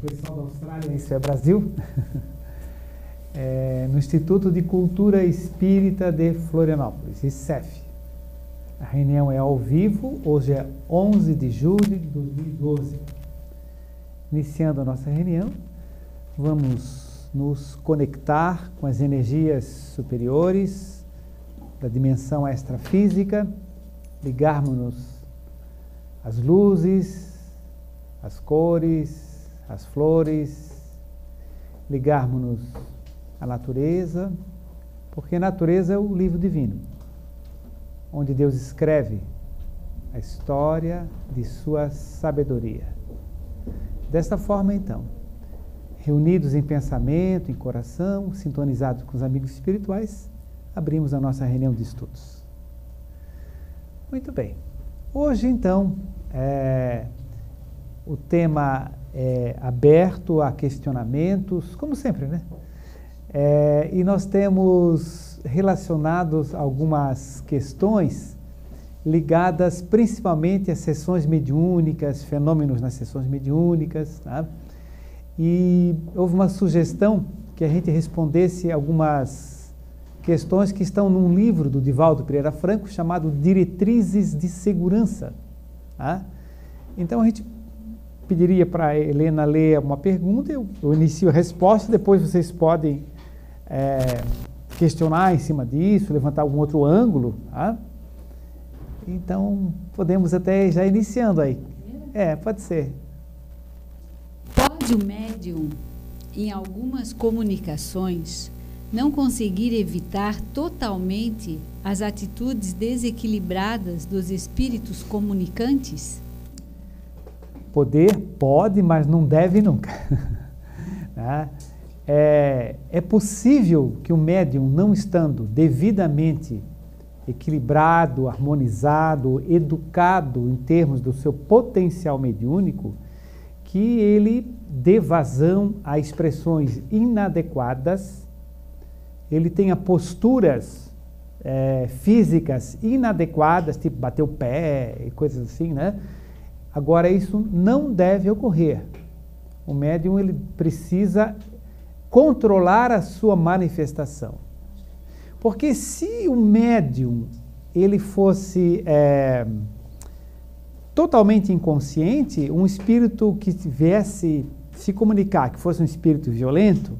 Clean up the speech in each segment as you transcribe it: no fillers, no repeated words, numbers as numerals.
pessoal da Austrália, isso é Brasil, no Instituto de Cultura Espírita de Florianópolis, ICEF. A reunião é ao vivo, hoje é 11 de julho de 2012. Iniciando a nossa reunião, vamos nos conectar com as energias superiores da dimensão extrafísica, ligarmos-nos às luzes, às cores, às flores, ligarmos-nos à natureza, porque a natureza é o livro divino, onde Deus escreve a história de sua sabedoria. Desta forma, então, reunidos em pensamento, em coração, sintonizados com os amigos espirituais, abrimos a nossa reunião de estudos. Muito bem. Hoje, então, o tema é aberto a questionamentos, como sempre, né? E nós temos relacionados algumas questões ligadas principalmente às sessões mediúnicas, fenômenos nas sessões mediúnicas, tá? E houve uma sugestão que a gente respondesse algumas questões que estão num livro do Divaldo Pereira Franco chamado Diretrizes de Segurança, tá? Então a gente pediria para a Helena ler uma pergunta, eu inicio a resposta, depois vocês podem questionar em cima disso, levantar algum outro ângulo, tá? Então, podemos até já iniciando aí. Pode ser. Pode o médium, em algumas comunicações, não conseguir evitar totalmente as atitudes desequilibradas dos espíritos comunicantes? Poder pode, mas não deve nunca. É possível que o médium, não estando devidamente equilibrado, harmonizado, educado em termos do seu potencial mediúnico, que ele dê vazão a expressões inadequadas, ele tenha posturas físicas inadequadas, tipo bater o pé e coisas assim, né? Agora, isso não deve ocorrer. O médium ele precisa controlar a sua manifestação. Porque se o médium ele fosse totalmente inconsciente, um espírito que viesse se comunicar, que fosse um espírito violento,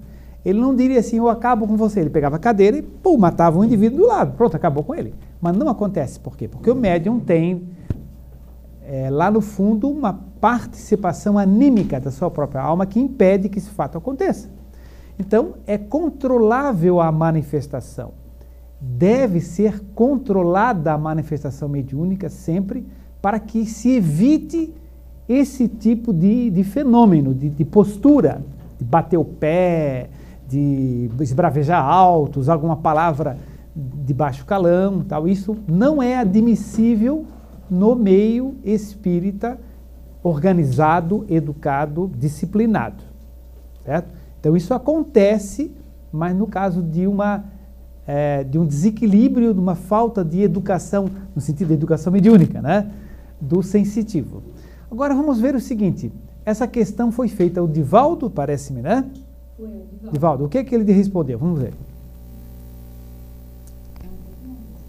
ele não diria assim, eu acabo com você. Ele pegava a cadeira e matava um indivíduo do lado. Pronto, acabou com ele. Mas não acontece. Por quê? Porque o médium tem lá no fundo uma participação anímica da sua própria alma que impede que esse fato aconteça. Então, é controlável a manifestação. Deve ser controlada a manifestação mediúnica sempre para que se evite esse tipo de fenômeno, de postura, de bater o pé, de esbravejar alto, usar alguma palavra de baixo calão, tal. Isso não é admissível no meio espírita organizado, educado, disciplinado, certo? Então isso acontece, mas no caso de um desequilíbrio, de uma falta de educação, no sentido de educação mediúnica, né? Do sensitivo. Agora vamos ver o seguinte, essa questão foi feita ao Divaldo, parece-me, né? Foi, Divaldo. Divaldo, o que é que ele respondeu? Vamos ver.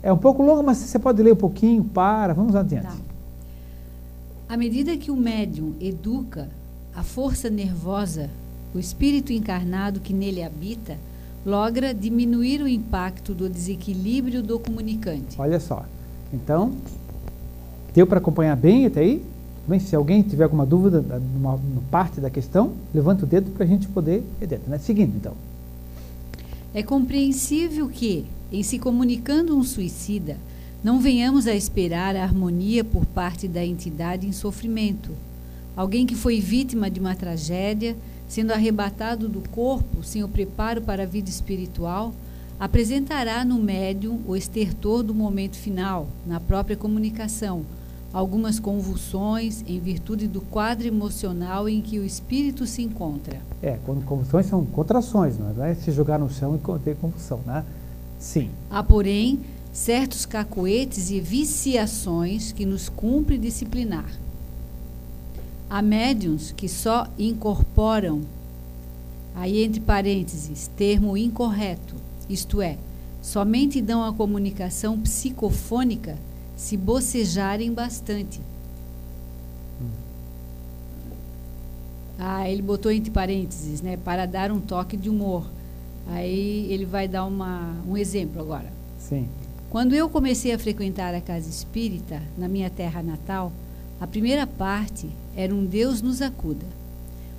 É um pouco longo, mas você pode ler um pouquinho, vamos adiante. Tá. À medida que o médium educa a força nervosa, o espírito encarnado que nele habita logra diminuir o impacto do desequilíbrio do comunicante. Olha só, então, deu para acompanhar bem até aí? Bem, se alguém tiver alguma dúvida numa parte da questão, levanta o dedo para a gente poder ir dentro, né? Seguindo, então. É compreensível que, em se comunicando um suicida, não venhamos a esperar a harmonia por parte da entidade em sofrimento. Alguém que foi vítima de uma tragédia, sendo arrebatado do corpo sem o preparo para a vida espiritual, apresentará no médium o estertor do momento final, na própria comunicação, algumas convulsões em virtude do quadro emocional em que o espírito se encontra. Convulsões são contrações, não é se jogar no chão e ter convulsão, né? Sim. Há, porém, certos cacoetes e viciações que nos cumpre disciplinar. Há médiuns que só incorporam, aí entre parênteses, termo incorreto, isto é, somente dão a comunicação psicofônica se bocejarem bastante. Ele botou entre parênteses, né, para dar um toque de humor. Aí ele vai dar um exemplo agora. Sim. Quando eu comecei a frequentar a casa espírita, na minha terra natal, a primeira parte era um Deus nos acuda,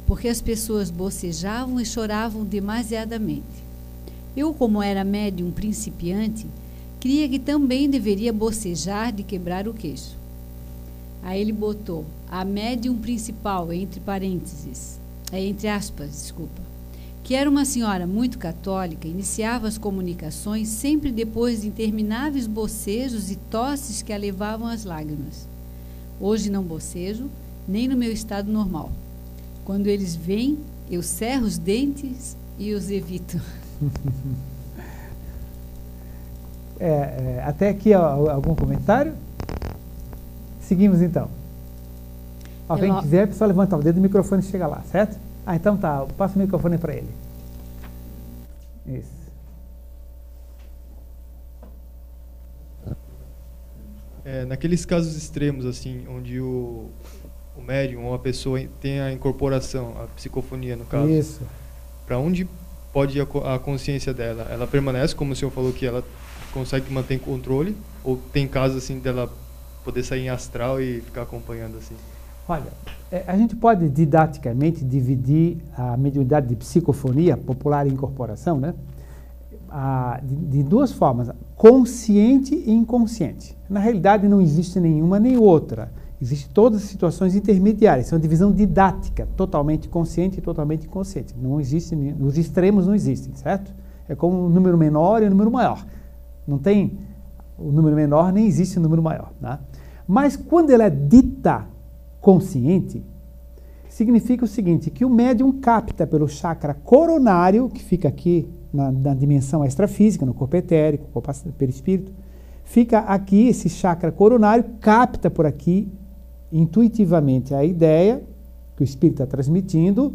porque as pessoas bocejavam e choravam demasiadamente. Eu, como era médium principiante, cria que também deveria bocejar de quebrar o queixo. Aí ele botou a médium principal, entre parênteses, entre aspas, desculpa, que era uma senhora muito católica, iniciava as comunicações sempre depois de intermináveis bocejos e tosses que a levavam às lágrimas. Hoje não bocejo, nem no meu estado normal. Quando eles vêm, eu cerro os dentes e os evito. Até aqui algum comentário? Seguimos então. Alguém quiser, só levantar o dedo e o microfone chega lá, certo? Então tá, passa o microfone para ele. Isso. Naqueles casos extremos, assim, onde o médium ou a pessoa tem a incorporação, a psicofonia, no caso. Isso. Para onde pode ir a consciência dela? Ela permanece, como o senhor falou, que ela consegue manter controle? Ou tem casos, assim, dela poder sair em astral e ficar acompanhando, assim? Olha, a gente pode didaticamente dividir a mediunidade de psicofonia, popular e incorporação, né? De duas formas, consciente e inconsciente. Na realidade, não existe nenhuma nem outra. Existem todas as situações intermediárias. É uma divisão didática, totalmente consciente e totalmente inconsciente. Não existe, os extremos não existem, certo? É como o número menor e o número maior. Não tem o número menor, nem existe o número maior, né? Mas quando ela é dita consciente, significa o seguinte, que o médium capta pelo chakra coronário, que fica aqui na dimensão extrafísica, no corpo etérico, corpo perispírito, fica aqui, esse chakra coronário capta por aqui intuitivamente a ideia que o espírito está transmitindo.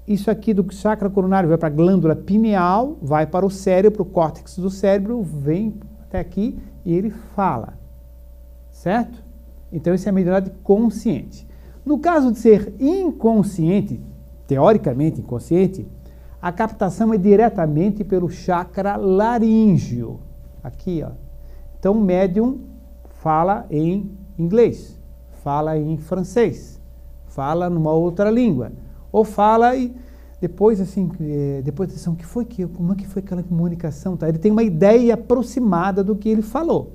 Isso aqui do chakra coronário vai para a glândula pineal, vai para o cérebro, o córtex do cérebro, vem até aqui e ele fala, certo? Então, isso é a mediunidade consciente. No caso de ser inconsciente, teoricamente inconsciente, a captação é diretamente pelo chakra laríngeo. Aqui, ó. Então, o médium fala em inglês, fala em francês, fala numa outra língua, ou fala e depois, assim, como é que foi aquela comunicação? Tá? Ele tem uma ideia aproximada do que ele falou,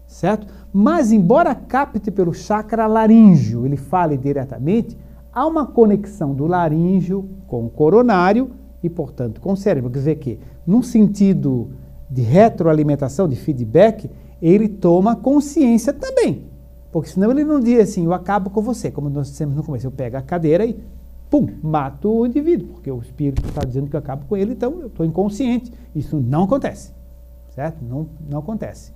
certo? Mas, embora capte pelo chakra laríngeo, ele fale diretamente, há uma conexão do laríngeo com o coronário e, portanto, com o cérebro. Quer dizer que, num sentido de retroalimentação, de feedback, ele toma consciência também. Porque senão ele não diz assim, eu acabo com você. Como nós dissemos no começo, eu pego a cadeira e, pum, mato o indivíduo. Porque o espírito está dizendo que eu acabo com ele, então eu estou inconsciente. Isso não acontece, certo? Não acontece.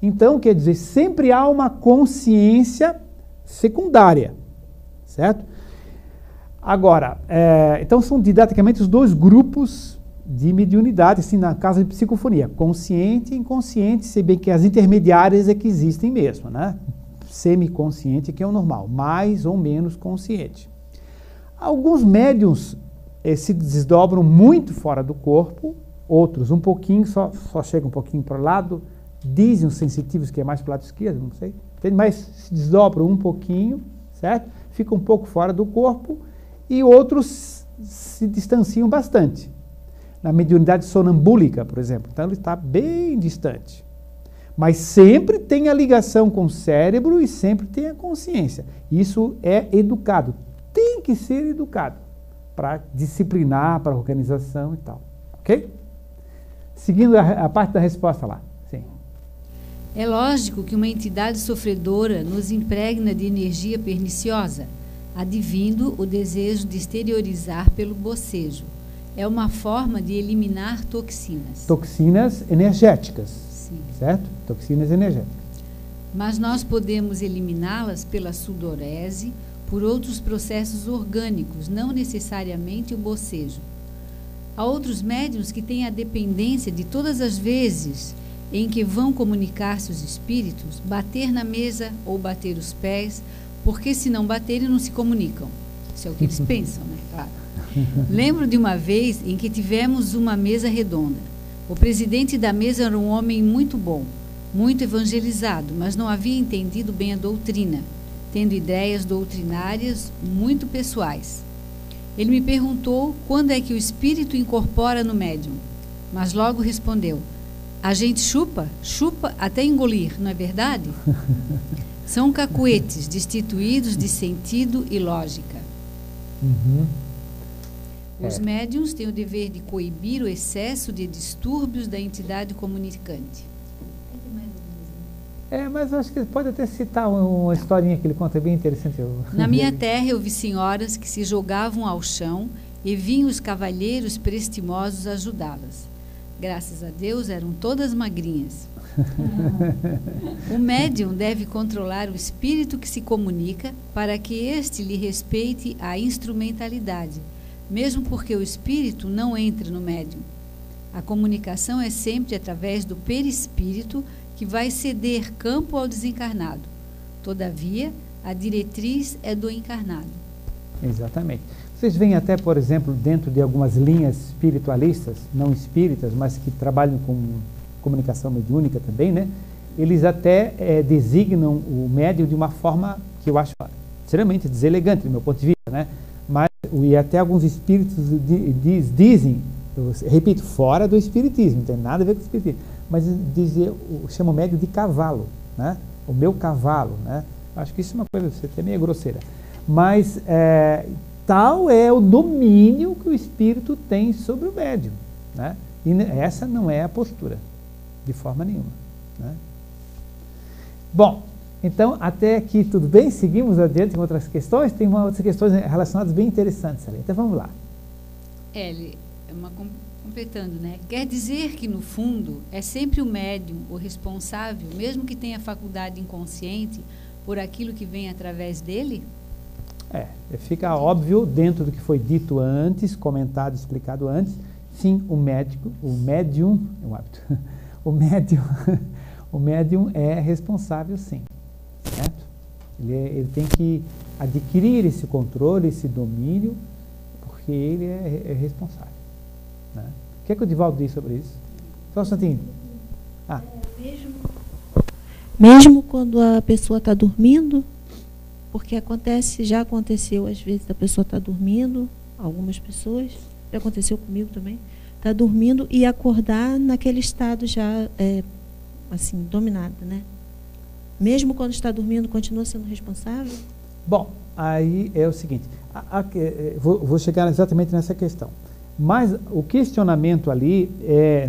Então, quer dizer, sempre há uma consciência secundária, certo? Agora, então são didaticamente os dois grupos de mediunidade, assim, na casa de psicofonia, consciente e inconsciente, se bem que as intermediárias é que existem mesmo, né? Semiconsciente, que é o normal, mais ou menos consciente. Alguns médiuns se desdobram muito fora do corpo, outros um pouquinho, só chegam um pouquinho para o lado, dizem os sensitivos que é mais para o lado esquerdo, não sei, mas se desdobram um pouquinho, certo? Ficam um pouco fora do corpo, e outros se distanciam bastante. Na mediunidade sonambúlica, por exemplo, então ele está bem distante. Mas sempre tem a ligação com o cérebro e sempre tem a consciência. Isso é educado, tem que ser educado para disciplinar, para organização e tal. Ok? Seguindo a parte da resposta lá. Sim. É lógico que uma entidade sofredora nos impregna de energia perniciosa, advindo o desejo de exteriorizar pelo bocejo. É uma forma de eliminar toxinas. Toxinas energéticas. Sim. Certo? Toxinas energéticas. Mas nós podemos eliminá-las pela sudorese, por outros processos orgânicos, não necessariamente o bocejo. Há outros médiuns que têm a dependência de todas as vezes em que vão comunicar-se os espíritos, bater na mesa ou bater os pés, porque se não baterem não se comunicam. Isso é o que eles pensam, né? Claro. Lembro de uma vez em que tivemos uma mesa redonda. O presidente da mesa era um homem muito bom, muito evangelizado, mas não havia entendido bem a doutrina, tendo ideias doutrinárias muito pessoais. Ele me perguntou quando é que o espírito incorpora no médium, mas logo respondeu: a gente chupa até engolir, não é verdade? São cacuetes destituídos de sentido e lógica. Os médiuns têm o dever de coibir o excesso de distúrbios da entidade comunicante. Mas acho que pode até citar uma historinha que ele conta bem interessante. Na minha terra eu vi senhoras que se jogavam ao chão e vinham os cavalheiros prestimosos ajudá-las. Graças a Deus eram todas magrinhas. O médium deve controlar o espírito que se comunica para que este lhe respeite a instrumentalidade, mesmo porque o espírito não entra no médium. A comunicação é sempre através do perispírito, que vai ceder campo ao desencarnado. Todavia, a diretriz é do encarnado. Exatamente. Vocês veem até, por exemplo, dentro de algumas linhas espiritualistas, não espíritas, mas que trabalham com comunicação mediúnica também, né? Eles até designam o médium de uma forma que eu acho extremamente deselegante, do meu ponto de vista, né? Mas, e até alguns espíritos dizem, eu repito, fora do espiritismo, não tem nada a ver com o espiritismo, mas chama o médium de cavalo, né? O meu cavalo, né? Acho que isso é uma coisa até meio grosseira. Mas tal é o domínio que o espírito tem sobre o médium, né? E essa não é a postura, de forma nenhuma, né? Bom, então até aqui tudo bem? Seguimos adiante com outras questões. Tem outras questões relacionadas bem interessantes ali. Então vamos lá. Completando, né? Quer dizer que, no fundo, é sempre o médium o responsável, mesmo que tenha faculdade inconsciente, por aquilo que vem através dele? Fica óbvio, dentro do que foi dito antes, comentado, explicado antes, sim, o médium é responsável, sim, certo? Ele tem que adquirir esse controle, esse domínio, porque ele é responsável. Né? O que é que o Divaldo diz sobre isso? Só um instantinho. Mesmo quando a pessoa está dormindo, porque já aconteceu às vezes da pessoa estar dormindo, algumas pessoas, já aconteceu comigo também, está dormindo e acordar naquele estado já assim, dominado, né? Mesmo quando está dormindo, continua sendo responsável? Bom, aí é o seguinte, vou chegar exatamente nessa questão. Mas o questionamento ali,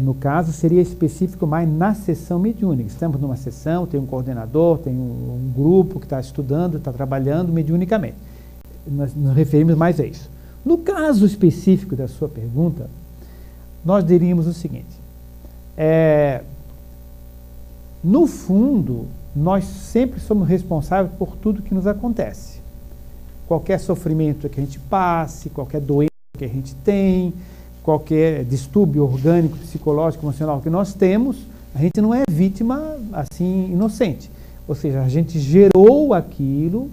no caso, seria específico mais na sessão mediúnica. Estamos numa sessão, tem um coordenador, tem um grupo que está estudando, está trabalhando mediunicamente. Nós nos referimos mais a isso. No caso específico da sua pergunta, nós diríamos o seguinte: no fundo, nós sempre somos responsáveis por tudo que nos acontece. Qualquer sofrimento que a gente passe, qualquer doença que a gente tem, qualquer distúrbio orgânico, psicológico, emocional que nós temos, a gente não é vítima assim inocente. Ou seja, a gente gerou aquilo,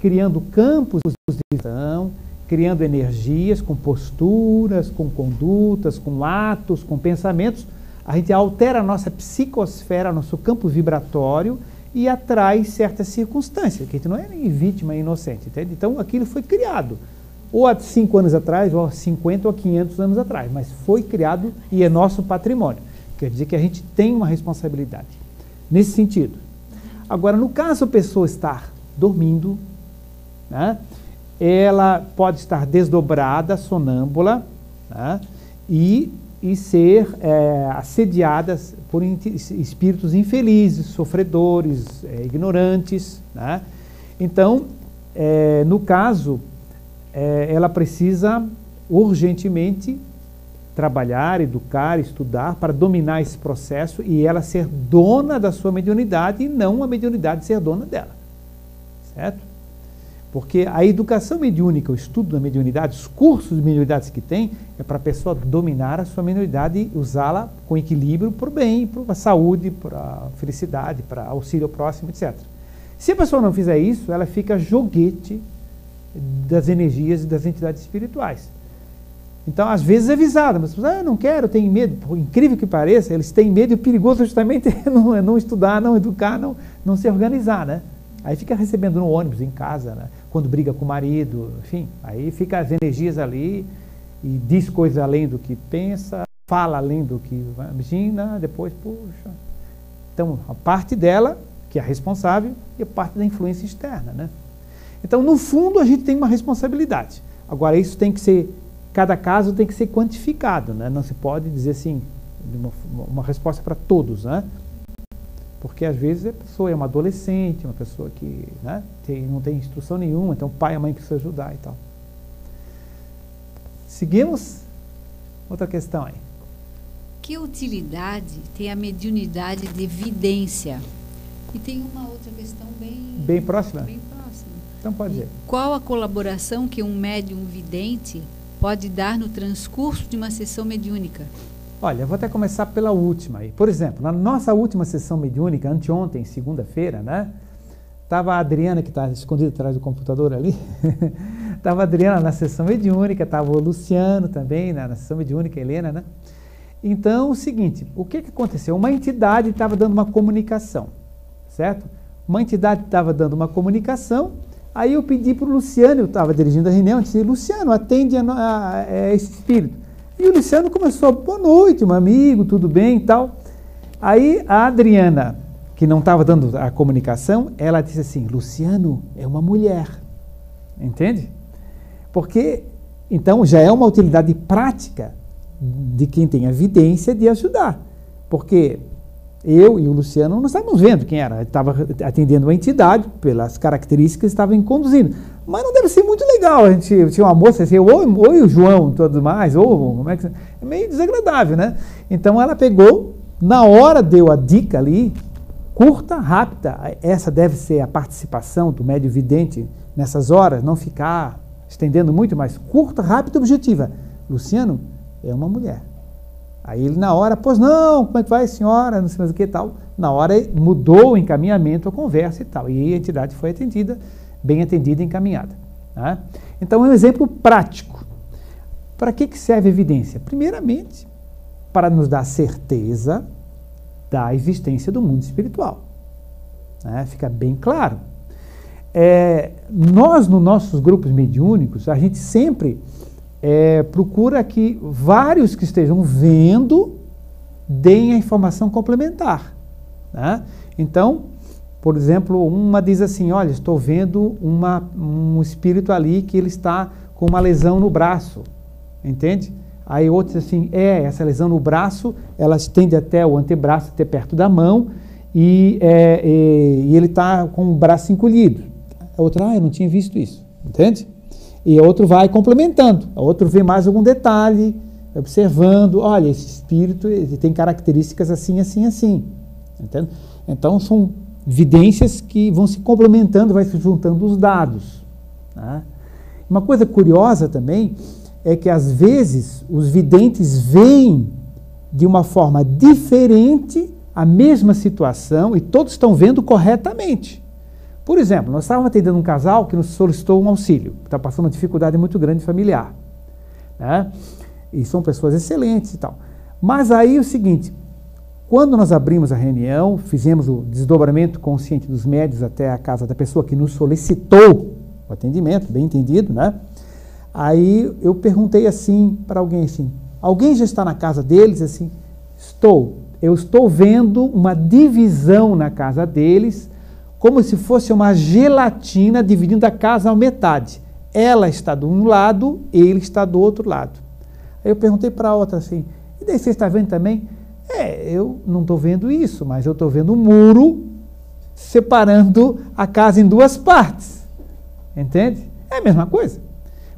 criando campos de visão, criando energias com posturas, com condutas, com atos, com pensamentos. A gente altera a nossa psicosfera, nosso campo vibratório e atrai certas circunstâncias, que a gente não é nem vítima inocente, entende? Então aquilo foi criado. Ou há 5 anos atrás, ou há 50 ou 500 anos atrás, mas foi criado e é nosso patrimônio. Quer dizer que a gente tem uma responsabilidade nesse sentido. Agora, no caso a pessoa estar dormindo, né, ela pode estar desdobrada, sonâmbula, né, e ser assediada por espíritos infelizes, sofredores, ignorantes, né? Então, no caso, ela precisa urgentemente trabalhar, educar, estudar para dominar esse processo e ela ser dona da sua mediunidade e não a mediunidade ser dona dela, certo? Porque a educação mediúnica, o estudo da mediunidade, os cursos de mediunidade que tem, é para a pessoa dominar a sua mediunidade e usá-la com equilíbrio para o bem, para a saúde, para a felicidade, para auxílio ao próximo, etc. Se a pessoa não fizer isso, ela fica joguete das energias e das entidades espirituais. Então, às vezes é avisada, mas não quero, tenho medo. Por incrível que pareça, eles têm medo e o perigoso justamente é não estudar, não educar, não se organizar, né? Aí fica recebendo no ônibus, em casa, né? Quando briga com o marido, enfim, aí fica as energias ali e diz coisas além do que pensa, fala além do que imagina, depois, puxa. Então, a parte dela, que é a responsável, e a parte da influência externa, né? Então, no fundo, a gente tem uma responsabilidade. Agora, isso tem que ser, cada caso tem que ser quantificado, né? Não se pode dizer assim, uma resposta para todos, né? Porque às vezes a pessoa é uma adolescente, uma pessoa que, né, não tem instrução nenhuma, então o pai e a mãe precisam ajudar e tal. Seguimos? Outra questão aí. Que utilidade tem a mediunidade de vidência? E tem uma outra questão bem próxima? Bem próxima. Então pode dizer. Qual a colaboração que um médium vidente pode dar no transcurso de uma sessão mediúnica? Olha, eu vou até começar pela última aí. Por exemplo, na nossa última sessão mediúnica, anteontem, segunda-feira, né? Estava a Adriana, que está escondida atrás do computador ali. Estava a Adriana na sessão mediúnica, estava o Luciano também na sessão mediúnica, a Helena, né? Então, o seguinte, o que aconteceu? Uma entidade estava dando uma comunicação, certo? Uma entidade estava dando uma comunicação, aí eu pedi para o Luciano, eu estava dirigindo a reunião, eu disse, Luciano, atende a esse espírito. E o Luciano começou, boa noite, meu amigo, tudo bem e tal. Aí a Adriana, que não estava dando a comunicação, ela disse assim, Luciano é uma mulher, entende? Porque, então, já é uma utilidade prática de quem tem a evidência de ajudar. Porque eu e o Luciano não estávamos vendo quem era, estava atendendo uma entidade pelas características que estavam conduzindo. Mas não deve ser muito legal, a gente tinha uma moça assim, oi o João, tudo mais, como é que... É meio desagradável, né? Então ela pegou, na hora deu a dica ali, curta, rápida, essa deve ser a participação do médium vidente nessas horas, não ficar estendendo muito, mas curta, rápida e objetiva. Luciano é uma mulher. Aí ele na hora, pois não, como é que vai, senhora, não sei mais o que e tal. Na hora mudou o encaminhamento, a conversa e tal. E a entidade foi atendida, bem atendida e encaminhada. Tá? Então é um exemplo prático. Para que serve a evidência? Primeiramente, para nos dar certeza da existência do mundo espiritual. Né? Fica bem claro. Nós, nos nossos grupos mediúnicos, a gente sempre procura que vários que estejam vendo deem a informação complementar. Né? Então, por exemplo, uma diz assim, olha, estou vendo um espírito ali que ele está com uma lesão no braço, entende? Aí outro diz assim, essa lesão no braço, ela estende até o antebraço, até perto da mão, e ele está com o braço encolhido. A outra, eu não tinha visto isso, entende? E outro vai complementando, o outro vê mais algum detalhe, observando, olha, esse espírito ele tem características assim, assim, assim. Entende? Então são evidências que vão se complementando, vai se juntando os dados. Tá? Uma coisa curiosa também é que às vezes os videntes veem de uma forma diferente a mesma situação e todos estão vendo corretamente. Por exemplo, nós estávamos atendendo um casal que nos solicitou um auxílio, que está passando uma dificuldade muito grande familiar. Né? E são pessoas excelentes e tal. Mas aí é o seguinte, quando nós abrimos a reunião, fizemos o desdobramento consciente dos médios até a casa da pessoa que nos solicitou o atendimento, bem entendido, né? Aí eu perguntei assim para alguém assim, alguém já está na casa deles? Assim, eu estou vendo uma divisão na casa deles, como se fosse uma gelatina dividindo a casa à metade. Ela está de um lado, ele está do outro lado. Aí eu perguntei para a outra assim, e daí você está vendo também? Eu não estou vendo isso, mas eu estou vendo um muro separando a casa em duas partes. Entende? É a mesma coisa.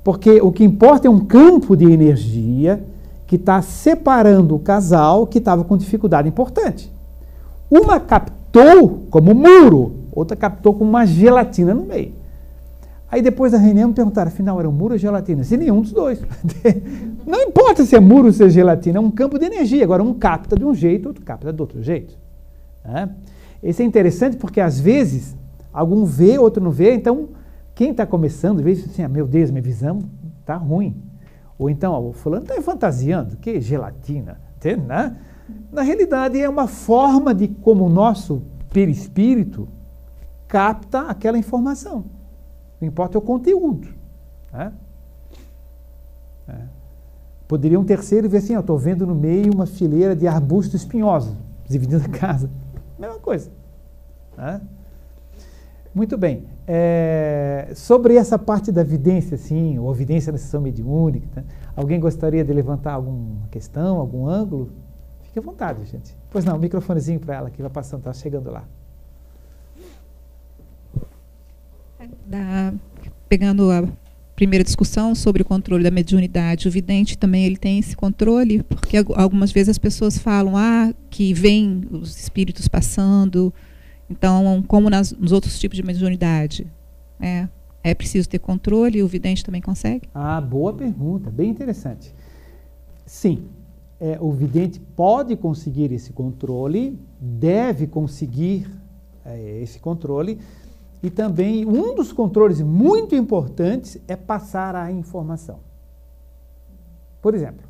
Porque o que importa é um campo de energia que está separando o casal que estava com dificuldade importante. Uma captou como muro, outra captou como uma gelatina no meio. Aí depois da reunião me perguntaram, afinal, era um muro ou gelatina? Se nenhum dos dois. Não importa se é muro ou se é gelatina, é um campo de energia. Agora, um capta de um jeito, outro capta do outro jeito. Né? Isso é interessante porque, às vezes, algum vê, outro não vê. Então, quem está começando, vê assim, meu Deus, minha visão está ruim. Ou então, o fulano está fantasiando, que gelatina. Entende, né? Na realidade, é uma forma de como o nosso perispírito capta aquela informação. Não importa o conteúdo. Né? Poderia um terceiro ver assim, eu estou vendo no meio uma fileira de arbustos espinhosos, dividindo a casa. Mesma coisa. Né? Muito bem. Sobre essa parte da vidência, assim, ou vidência na sessão mediúnica, tá? Alguém gostaria de levantar alguma questão, algum ângulo? Fique à vontade, gente. Pois não, microfonezinho para ela que vai passando, está chegando lá. Pegando a primeira discussão sobre o controle da mediunidade, o vidente também ele tem esse controle, porque algumas vezes as pessoas falam que vem os espíritos passando, então, como nos outros tipos de mediunidade, é preciso ter controle e o vidente também consegue? Boa pergunta, bem interessante. Sim, o vidente pode conseguir esse controle, deve conseguir esse controle. E também, um dos controles muito importantes é passar a informação. Por exemplo,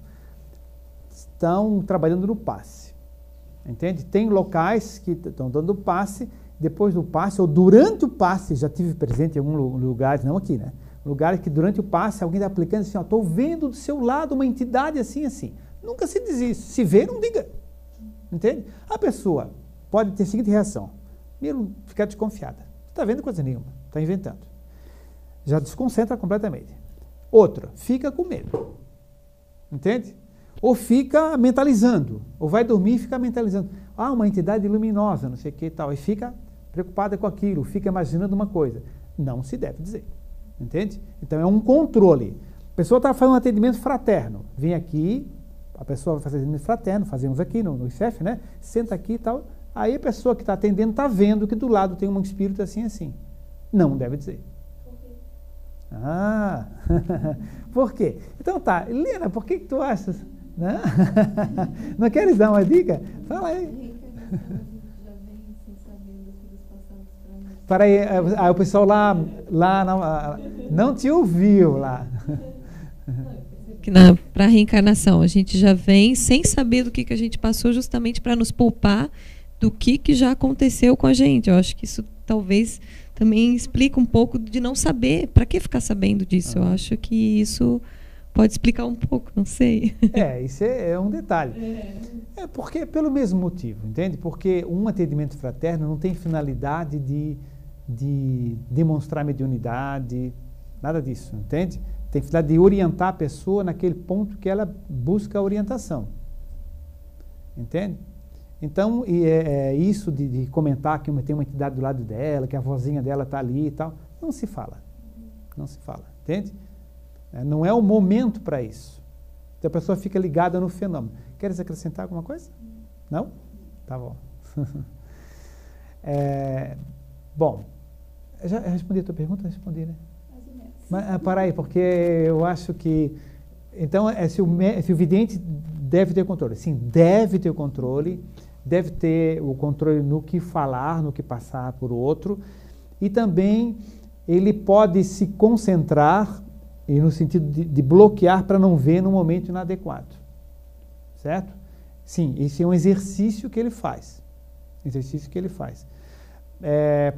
estão trabalhando no passe. Entende? Tem locais que estão dando passe, depois do passe, ou durante o passe, já tive presente em alguns lugares, não aqui, né? Lugares que durante o passe alguém está aplicando assim, estou vendo do seu lado uma entidade assim, assim. Nunca se diz isso. Se vê, não diga. Entende? A pessoa pode ter a seguinte reação. Primeiro, ficar desconfiada. Está vendo coisa nenhuma, está inventando. Já desconcentra completamente. Outra, fica com medo. Entende? Ou fica mentalizando, ou vai dormir e fica mentalizando. Uma entidade luminosa, não sei o que e tal, e fica preocupada com aquilo, fica imaginando uma coisa. Não se deve dizer. Entende? Então é um controle. A pessoa está fazendo um atendimento fraterno. Vem aqui, a pessoa vai fazer atendimento fraterno, fazemos aqui no ICEF, né? Senta aqui e tal. Aí a pessoa que está atendendo está vendo que do lado tem um espírito assim, assim. Não deve dizer. Por quê? Por quê? Então tá, Helena, por que tu achas? Não queres dar uma dica? Fala aí. Para aí, o pessoal lá não te ouviu lá. Para a reencarnação, a gente já vem sem saber do que a gente passou, justamente para nos poupar do que já aconteceu com a gente. Eu acho que isso talvez também explica um pouco de não saber. Para que ficar sabendo disso? Eu acho que isso pode explicar um pouco, não sei. Isso é um detalhe. Porque pelo mesmo motivo, entende? Porque um atendimento fraterno não tem finalidade de demonstrar mediunidade, nada disso, entende? Tem finalidade de orientar a pessoa naquele ponto que ela busca a orientação. Entende? Então, isso de comentar que tem uma entidade do lado dela, que a vozinha dela está ali e tal, não se fala. Não se fala, entende? Não é o momento para isso. Então a pessoa fica ligada no fenômeno. Queres acrescentar alguma coisa? Não? Tá bom. Bom, já respondi a tua pergunta? Respondi, né? Mas, para aí, porque eu acho que... Então, se o vidente deve ter controle. Sim, deve ter o controle. Deve ter o controle no que falar, no que passar por outro. E também ele pode se concentrar, e no sentido de bloquear para não ver no momento inadequado. Certo? Sim, esse é um exercício que ele faz.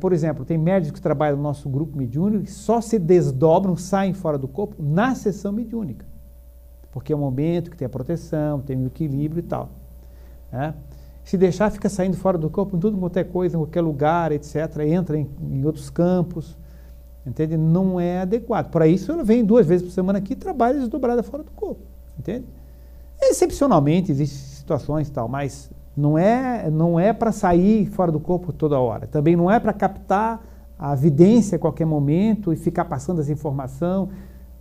Por exemplo, tem médicos que trabalham no nosso grupo mediúnico que só se desdobram, saem fora do corpo na sessão mediúnica. Porque é o momento que tem a proteção, tem o equilíbrio e tal. Se deixar, fica saindo fora do corpo em tudo quanto é coisa, em qualquer lugar, etc. Entra em outros campos. Entende? Não é adequado. Para isso, ela vem 2 vezes por semana aqui e trabalha desdobrada fora do corpo. Entende? Excepcionalmente, existem situações e tal, mas não é para sair fora do corpo toda hora. Também não é para captar a vidência a qualquer momento e ficar passando essa informação.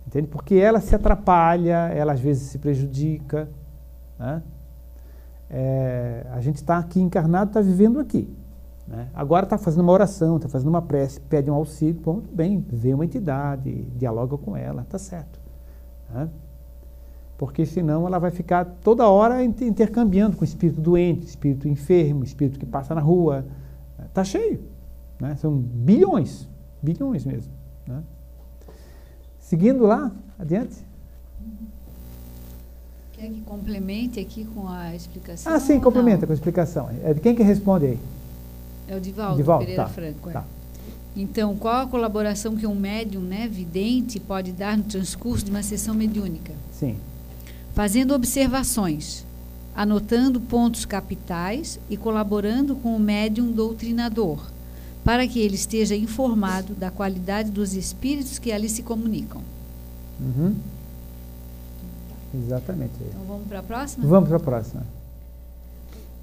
Entende? Porque ela se atrapalha, ela às vezes se prejudica. Né? A gente está aqui encarnado, está vivendo aqui. né? Agora está fazendo uma oração, está fazendo uma prece, pede um auxílio, bom, bem, vê uma entidade, dialoga com ela, está certo, né? Porque senão ela vai ficar toda hora intercambiando com espírito doente, espírito enfermo, espírito que passa na rua. Está cheio, né? São bilhões mesmo, né? Seguindo lá, adiante. Quer que complemente aqui com a explicação? Ah, sim, complementa não? com a explicação. É de quem que responde aí? É o Divaldo, Divaldo, Pereira tá, Franco. tá. Então, qual a colaboração que um médium, né, vidente pode dar no transcurso de uma sessão mediúnica? Sim. Fazendo observações, anotando pontos capitais e colaborando com o médium doutrinador, para que ele esteja informado da qualidade dos espíritos que ali se comunicam. Uhum. Exatamente. Então, vamos para a próxima? Vamos para a próxima.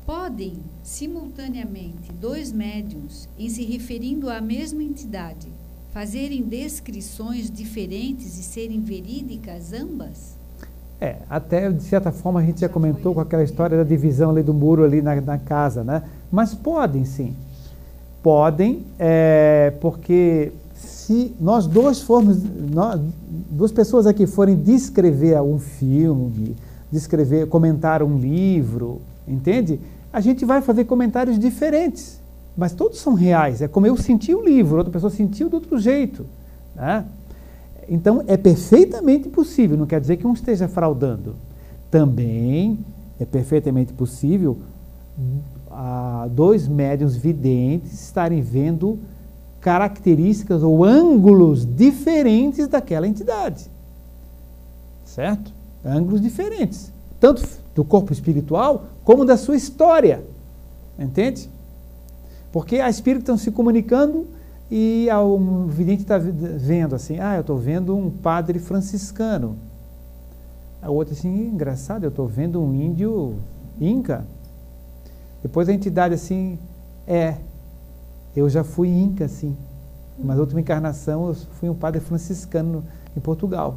Podem, simultaneamente, dois médiuns, em se referindo à mesma entidade, fazerem descrições diferentes e serem verídicas ambas? Até de certa forma a gente já comentou com aquela história da divisão ali do muro ali na casa, né? Mas podem sim. Podem, porque se nós dois duas pessoas aqui forem descrever algum filme, comentar um livro, entende? A gente vai fazer comentários diferentes, mas todos são reais. É como eu senti o livro, outra pessoa sentiu de outro jeito, né? Então, é perfeitamente possível, não quer dizer que um esteja fraudando. Também é perfeitamente possível dois médiuns videntes estarem vendo características ou ângulos diferentes daquela entidade. Certo? Ângulos diferentes. Tanto do corpo espiritual, como da sua história. Entende? Porque há espíritos que estão se comunicando e o vidente está vendo assim, eu estou vendo um padre franciscano. A outra assim, engraçado, eu estou vendo um índio inca. Depois a entidade assim, eu já fui inca, sim. Mas na última encarnação eu fui um padre franciscano em Portugal.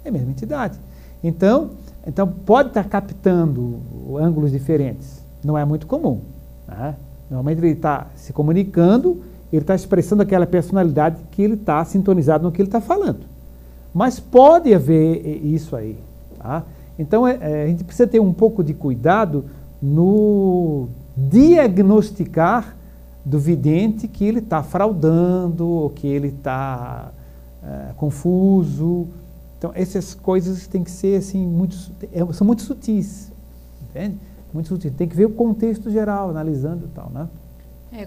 É a mesma entidade. Então pode estar captando ângulos diferentes. Não é muito comum, né? Normalmente ele está se comunicando, ele está expressando aquela personalidade que ele está sintonizado no que ele está falando. Mas pode haver isso aí, tá? Então a gente precisa ter um pouco de cuidado no diagnosticar do vidente que ele está fraudando, ou que ele está confuso. Então essas coisas têm que ser assim, são muito sutis, entende? Muito sutis. Tem que ver o contexto geral, analisando e tal, né?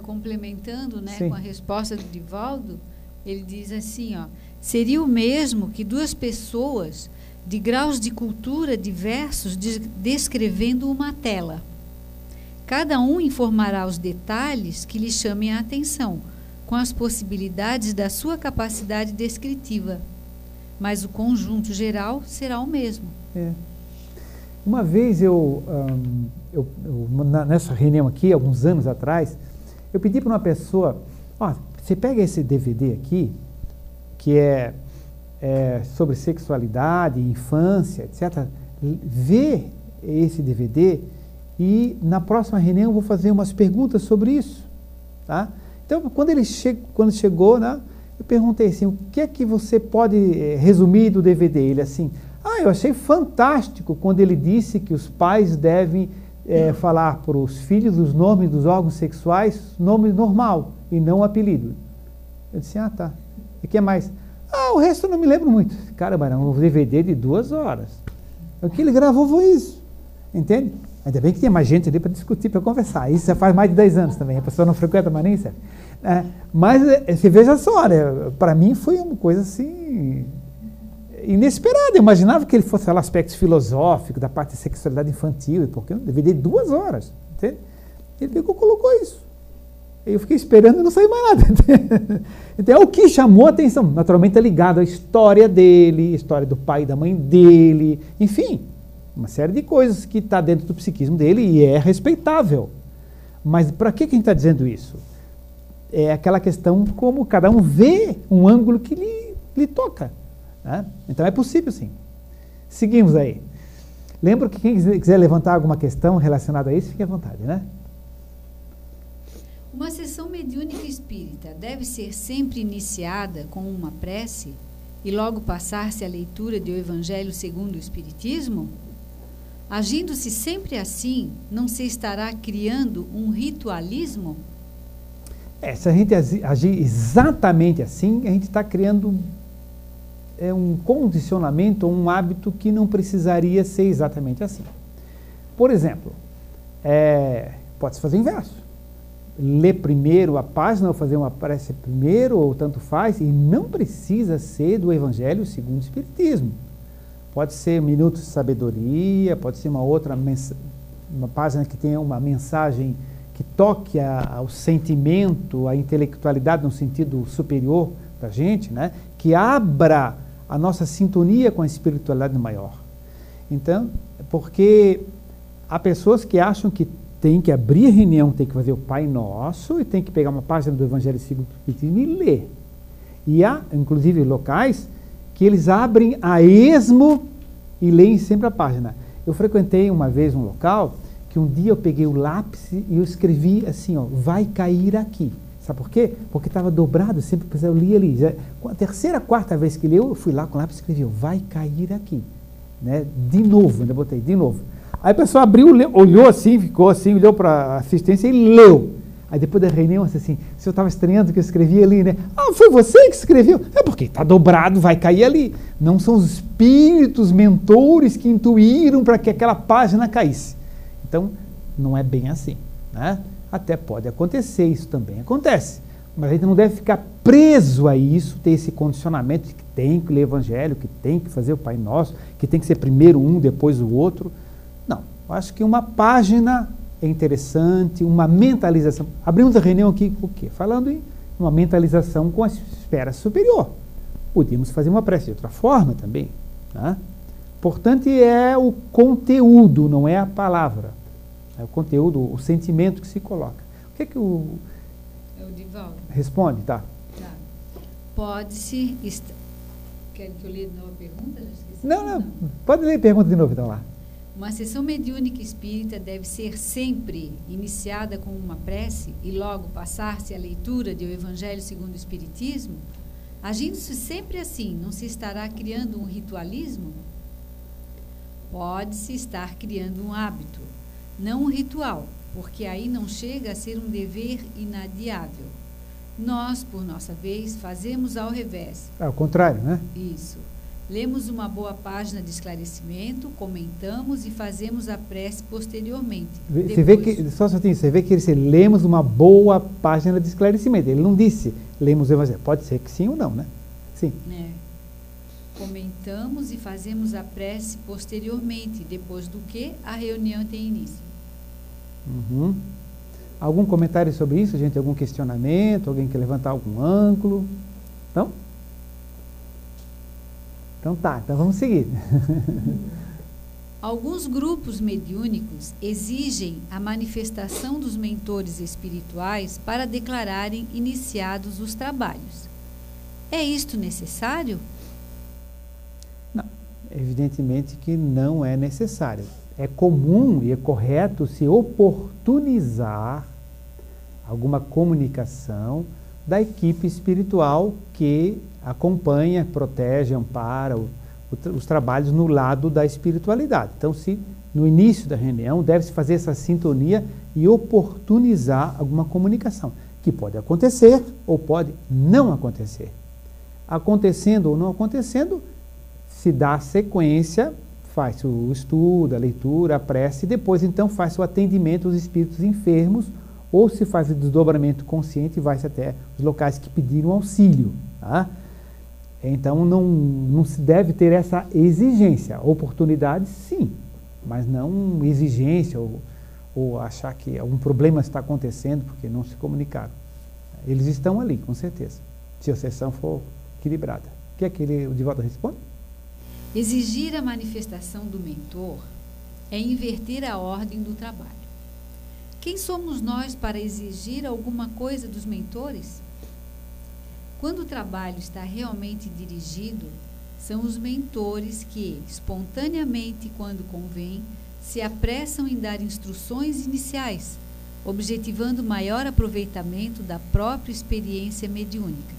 Complementando, né, Sim. com a resposta do Divaldo, ele diz assim, seria o mesmo que duas pessoas de graus de cultura diversos descrevendo uma tela. Cada um informará os detalhes que lhe chamem a atenção, com as possibilidades da sua capacidade descritiva, mas o conjunto geral será o mesmo. Uma vez nessa reunião aqui, alguns anos atrás, eu pedi para uma pessoa, você pega esse DVD aqui, que é sobre sexualidade, infância, etc., vê esse DVD e na próxima reunião eu vou fazer umas perguntas sobre isso, tá? Então, quando chegou, né, eu perguntei assim, o que é que você pode resumir do DVD? Ele assim, eu achei fantástico quando ele disse que os pais devem falar para os filhos os nomes dos órgãos sexuais, nome normal e não apelido. Eu disse, tá. E o que mais? O resto eu não me lembro muito. Caramba, era um DVD de 2 horas. O que ele gravou foi isso. Entende? Ainda bem que tinha mais gente ali para discutir, para conversar. Isso já faz mais de 10 anos também. A pessoa não frequenta mais nem serve. Mas você veja só, né? Para mim foi uma coisa assim inesperada. Eu imaginava que ele fosse falar aspectos filosóficos da parte de sexualidade infantil, porque eu DVD de 2 horas. Entende? Ele pegou e colocou isso. Eu fiquei esperando e não saiu mais nada. Então, é o que chamou a atenção. Naturalmente é ligado à história dele, história do pai e da mãe dele, enfim, uma série de coisas que está dentro do psiquismo dele e é respeitável. Mas para que a gente está dizendo isso? É aquela questão como cada um vê um ângulo que lhe toca, né? Então é possível sim. Seguimos aí. Lembro que quem quiser levantar alguma questão relacionada a isso, fique à vontade, né? Uma sessão mediúnica espírita deve ser sempre iniciada com uma prece e logo passar-se à leitura do Evangelho segundo o Espiritismo? Agindo-se sempre assim, não se estará criando um ritualismo? Se a gente agir exatamente assim, a gente está criando um condicionamento, um hábito que não precisaria ser exatamente assim. Por exemplo, pode-se fazer o inverso. Ler primeiro a página, ou fazer uma prece primeiro, ou tanto faz, e não precisa ser do Evangelho segundo o Espiritismo. Pode ser Minutos de Sabedoria, pode ser uma página que tenha uma mensagem que toque ao sentimento, à intelectualidade no sentido superior da gente, né? Que abra a nossa sintonia com a espiritualidade maior. Então, porque há pessoas que acham que tem que abrir a reunião, tem que fazer o Pai Nosso e tem que pegar uma página do Evangelho segundo o Espiritismo e ler. E há, inclusive, locais que eles abrem a esmo e leem sempre a página. Eu frequentei uma vez um local que um dia eu peguei o lápis e eu escrevi assim, ó, vai cair aqui. Sabe por quê? Porque estava dobrado, sempre eu li ali. Já, a terceira, quarta vez que li, eu fui lá com o lápis e escrevi, ó, vai cair aqui. Né? De novo, ainda botei, de novo. Aí a pessoa abriu, olhou assim, ficou assim, olhou para a assistência e leu. Aí depois da reunião, assim, o senhor estava estranhando que eu escrevi ali, né? Ah, foi você que escreveu? É porque está dobrado, vai cair ali. Não são os espíritos mentores que intuíram para que aquela página caísse. Então, não é bem assim, né? Até pode acontecer, isso também acontece. Mas a gente não deve ficar preso a isso, ter esse condicionamento de que tem que ler o Evangelho, que tem que fazer o Pai Nosso, que tem que ser primeiro um, depois o outro. Não, eu acho que uma página é interessante, uma mentalização. Abrimos a reunião aqui o quê? Falando em uma mentalização com a esfera superior. Podíamos fazer uma prece de outra forma também, né? Importante é o conteúdo, não é a palavra. É o conteúdo, o sentimento que se coloca. O que é que o... É o Divaldo. Responde, tá. Tá. Pode-se... Quer que eu leia de novo a pergunta? Já esqueci. Não. Pode ler a pergunta de novo, então, lá. Uma sessão mediúnica espírita deve ser sempre iniciada com uma prece e logo passar-se à leitura do Evangelho segundo o Espiritismo? Agindo-se sempre assim, não se estará criando um ritualismo? Pode-se estar criando um hábito, não um ritual, porque aí não chega a ser um dever inadiável. Nós, por nossa vez, fazemos ao revés. Ao contrário, né? Isso. Lemos uma boa página de esclarecimento, comentamos e fazemos a prece posteriormente. Você vê que, só um você vê que ele disse, lemos uma boa página de esclarecimento. Ele não disse, lemos o Evangelho. Pode ser que sim ou não, né? Sim. Comentamos e fazemos a prece posteriormente, depois do que a reunião tem início. Uhum. Algum comentário sobre isso, gente? Algum questionamento? Alguém quer levantar algum ângulo? Não? Então tá, então vamos seguir. Alguns grupos mediúnicos exigem a manifestação dos mentores espirituais para declararem iniciados os trabalhos. É isto necessário? Não, evidentemente que não é necessário. É comum e é correto se oportunizar alguma comunicação da equipe espiritual que acompanha, protege, ampara os trabalhos no lado da espiritualidade. Então, se no início da reunião deve-se fazer essa sintonia e oportunizar alguma comunicação, que pode acontecer ou pode não acontecer. Acontecendo ou não acontecendo, se dá sequência, faz o estudo, a leitura, a prece, e depois então faz o atendimento aos espíritos enfermos, ou se faz o desdobramento consciente e vai-se até os locais que pediram auxílio. Tá? Então não se deve ter essa exigência. Oportunidade, sim, mas não exigência ou achar que algum problema está acontecendo porque não se comunicaram. Eles estão ali, com certeza, se a sessão for equilibrada. O que é que o Divaldo responde? Exigir a manifestação do mentor é inverter a ordem do trabalho. Quem somos nós para exigir alguma coisa dos mentores? Quando o trabalho está realmente dirigido, são os mentores que, espontaneamente, quando convém, se apressam em dar instruções iniciais, objetivando maior aproveitamento da própria experiência mediúnica.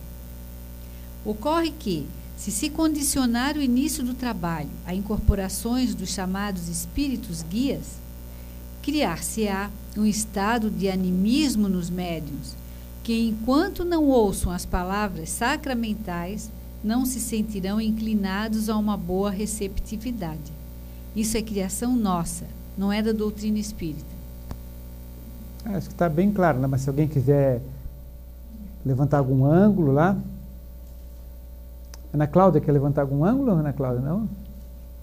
Ocorre que, se condicionar o início do trabalho a incorporações dos chamados espíritos guias, criar-se-á um estado de animismo nos médiuns, que enquanto não ouçam as palavras sacramentais, não se sentirão inclinados a uma boa receptividade. Isso é criação nossa, não é da doutrina espírita. Acho que está bem claro, né? Mas se alguém quiser levantar algum ângulo lá. Ana Cláudia quer levantar algum ângulo, Ana Cláudia? Não?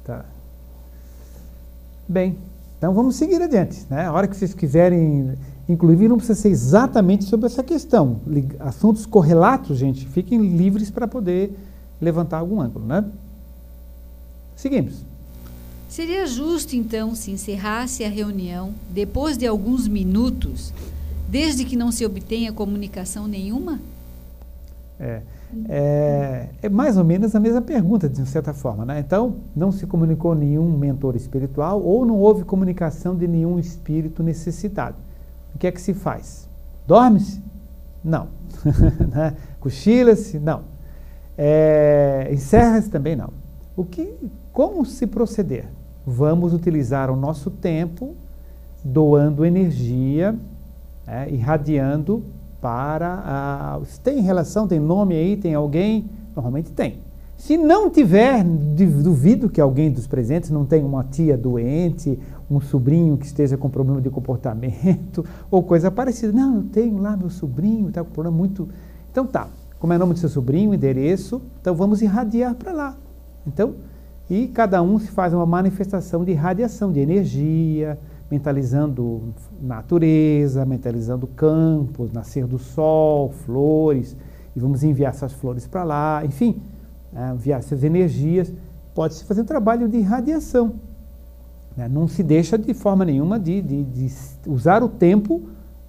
Tá. Bem, então vamos seguir adiante, né? A hora que vocês quiserem, inclusive não precisa ser exatamente sobre essa questão. Assuntos correlatos, gente, fiquem livres para poder levantar algum ângulo, né? Seguimos. Seria justo, então, se encerrasse a reunião depois de alguns minutos, desde que não se obtenha comunicação nenhuma? É mais ou menos a mesma pergunta, de certa forma, né? Então, não se comunicou nenhum mentor espiritual ou não houve comunicação de nenhum espírito necessitado. O que é que se faz? Dorme-se? Não. Né? Cochila-se? Não. Encerra-se? Também não. Como se proceder? Vamos utilizar o nosso tempo doando energia, irradiando para... tem relação, tem nome aí, tem alguém? Normalmente tem. Se não tiver, duvido que alguém dos presentes não tenha uma tia doente, um sobrinho que esteja com problema de comportamento ou coisa parecida. Não, eu tenho lá meu sobrinho, está com problema muito... Então tá, como é o nome do seu sobrinho, endereço, então vamos irradiar para lá. Então, e cada um se faz uma manifestação de irradiação, de energia, mentalizando natureza, mentalizando campos, nascer do sol, flores, e vamos enviar essas flores para lá, enfim, enviar essas energias. Pode-se fazer um trabalho de irradiação, né? Não se deixa de forma nenhuma de usar o tempo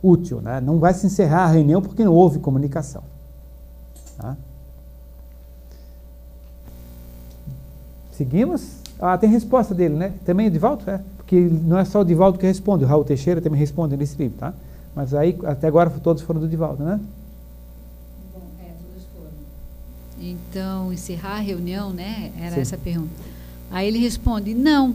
útil, né? Não vai se encerrar a reunião porque não houve comunicação. Tá? Seguimos? Tem resposta dele, né? Também o Divaldo? Porque não é só o Divaldo que responde, o Raul Teixeira também responde nesse livro, tá? Mas aí, até agora, todos foram do Divaldo, né? Bom, todos foram. Então, encerrar a reunião, né? Era Sim. essa a pergunta. Aí ele responde, não,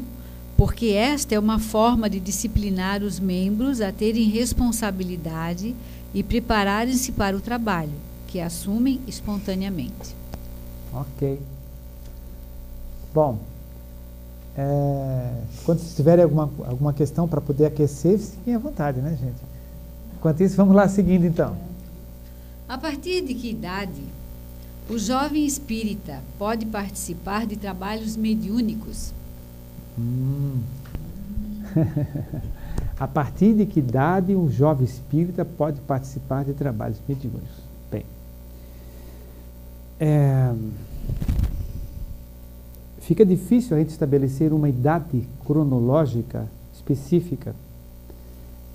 porque esta é uma forma de disciplinar os membros a terem responsabilidade e prepararem-se para o trabalho, que assumem espontaneamente. Ok. Bom, quando vocês tiverem alguma questão para poder aquecer, fiquem à vontade, né, gente? Enquanto isso, vamos lá seguindo, então. A partir de que idade o jovem espírita pode participar de trabalhos mediúnicos? A partir de que idade um jovem espírita pode participar de trabalhos mediúnicos? Bem, fica difícil a gente estabelecer uma idade cronológica específica.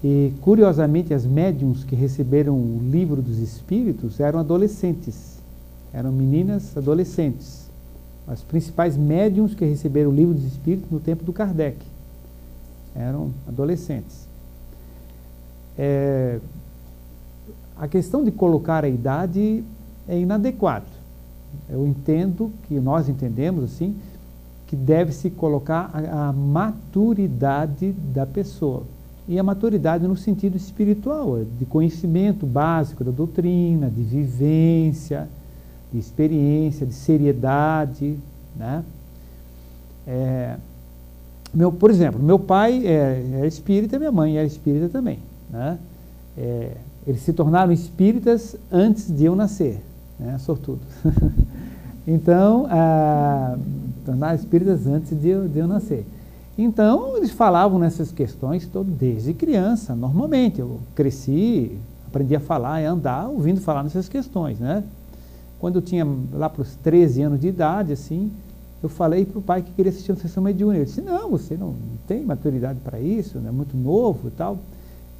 E, curiosamente, as médiuns que receberam o livro dos espíritos eram adolescentes. Eram meninas adolescentes. As principais médiuns que receberam o livro dos espíritos no tempo do Kardec eram adolescentes. A questão de colocar a idade é inadequado. Eu entendo, que nós entendemos assim, que deve-se colocar a maturidade da pessoa. E a maturidade no sentido espiritual, de conhecimento básico da doutrina, de vivência, de experiência, de seriedade, né? Por exemplo, meu pai era espírita, minha mãe era espírita também, né? Eles se tornaram espíritas antes de eu nascer, né? Sortudo. Então, tornaram espíritas antes de eu nascer. Então, eles falavam nessas questões desde criança, normalmente. Eu cresci, aprendi a falar e a andar ouvindo falar nessas questões, né? Quando eu tinha lá para os 13 anos de idade, assim, eu falei para o pai que queria assistir uma sessão mediúnica. Ele disse, não, você não tem maturidade para isso, é muito novo e tal.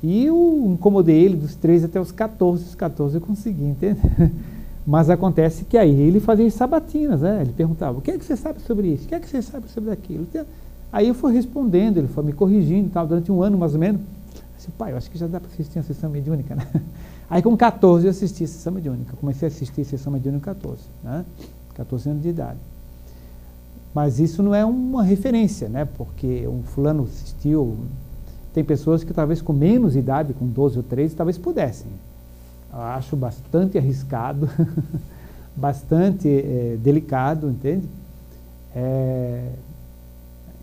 E eu incomodei ele dos 13 até os 14. Os 14 eu consegui, entende? Mas acontece que aí ele fazia sabatinas, né? Ele perguntava, o que é que você sabe sobre isso? O que é que você sabe sobre aquilo? Aí eu fui respondendo, ele foi me corrigindo e tal, durante um ano mais ou menos. disse, pai, eu acho que já dá para assistir uma sessão mediúnica, né? Aí com 14 eu assisti a sessão mediúnica. Comecei a assistir a sessão mediúnica com 14, né? 14 anos de idade. Mas isso não é uma referência, né? Porque um fulano assistiu... Tem pessoas que talvez com menos idade, com 12 ou 13, talvez pudessem. Eu acho bastante arriscado, bastante delicado, entende?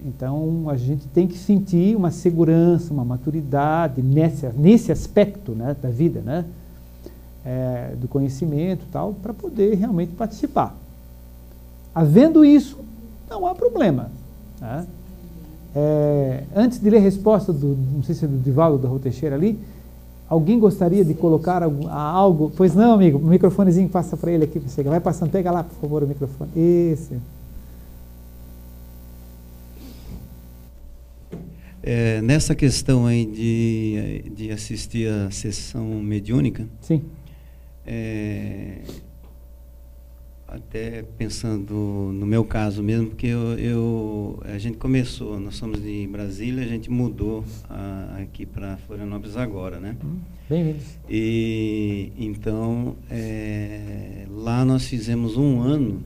Então, a gente tem que sentir uma segurança, uma maturidade nesse aspecto, né, da vida, né? Do conhecimento e tal, para poder realmente participar. Havendo isso, não há problema, né? Antes de ler a resposta não sei se é do Divaldo da Rua Teixeira ali, alguém gostaria de colocar algo? Pois não, amigo, o microfonezinho passa para ele aqui, vai passando, pega lá, por favor, o microfone. Esse. Nessa questão aí de assistir a sessão mediúnica, sim. Até pensando no meu caso mesmo, porque a gente começou, nós somos de Brasília, a gente mudou aqui para Florianópolis agora, né? Bem-vindos. E então, lá nós fizemos um ano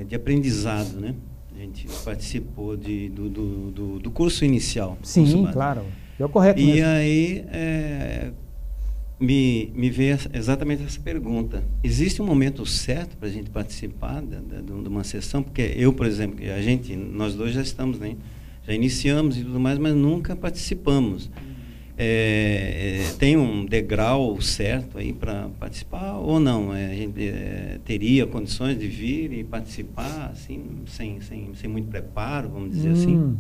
de aprendizado, né? A gente participou do curso inicial. Sim, curso claro. É o correto e mesmo. aí me veio exatamente essa pergunta. Existe um momento certo para a gente participar de uma sessão? Porque eu, por exemplo, nós dois já estamos, né? Já iniciamos e tudo mais, mas nunca participamos. Tem um degrau certo aí para participar ou não? A gente teria condições de vir e participar assim, sem muito preparo, vamos dizer assim?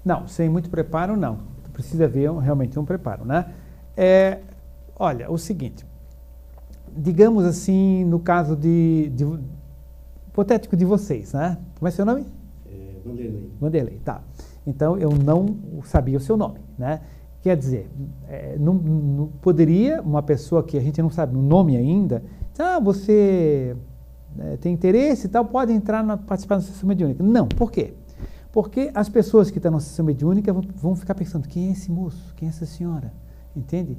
Não, sem muito preparo não. Precisa haver realmente um preparo, né? Olha, o seguinte, digamos assim, no caso hipotético de vocês, né? Como é seu nome? Vanderlei. Vanderlei, tá. Então, eu não sabia o seu nome, né? Quer dizer, não poderia uma pessoa que a gente não sabe o nome ainda, você tem interesse e tal, pode participar da sessão mediúnica. Não, por quê? Porque as pessoas que estão na sessão mediúnica vão ficar pensando, quem é esse moço? Quem é essa senhora? Entende?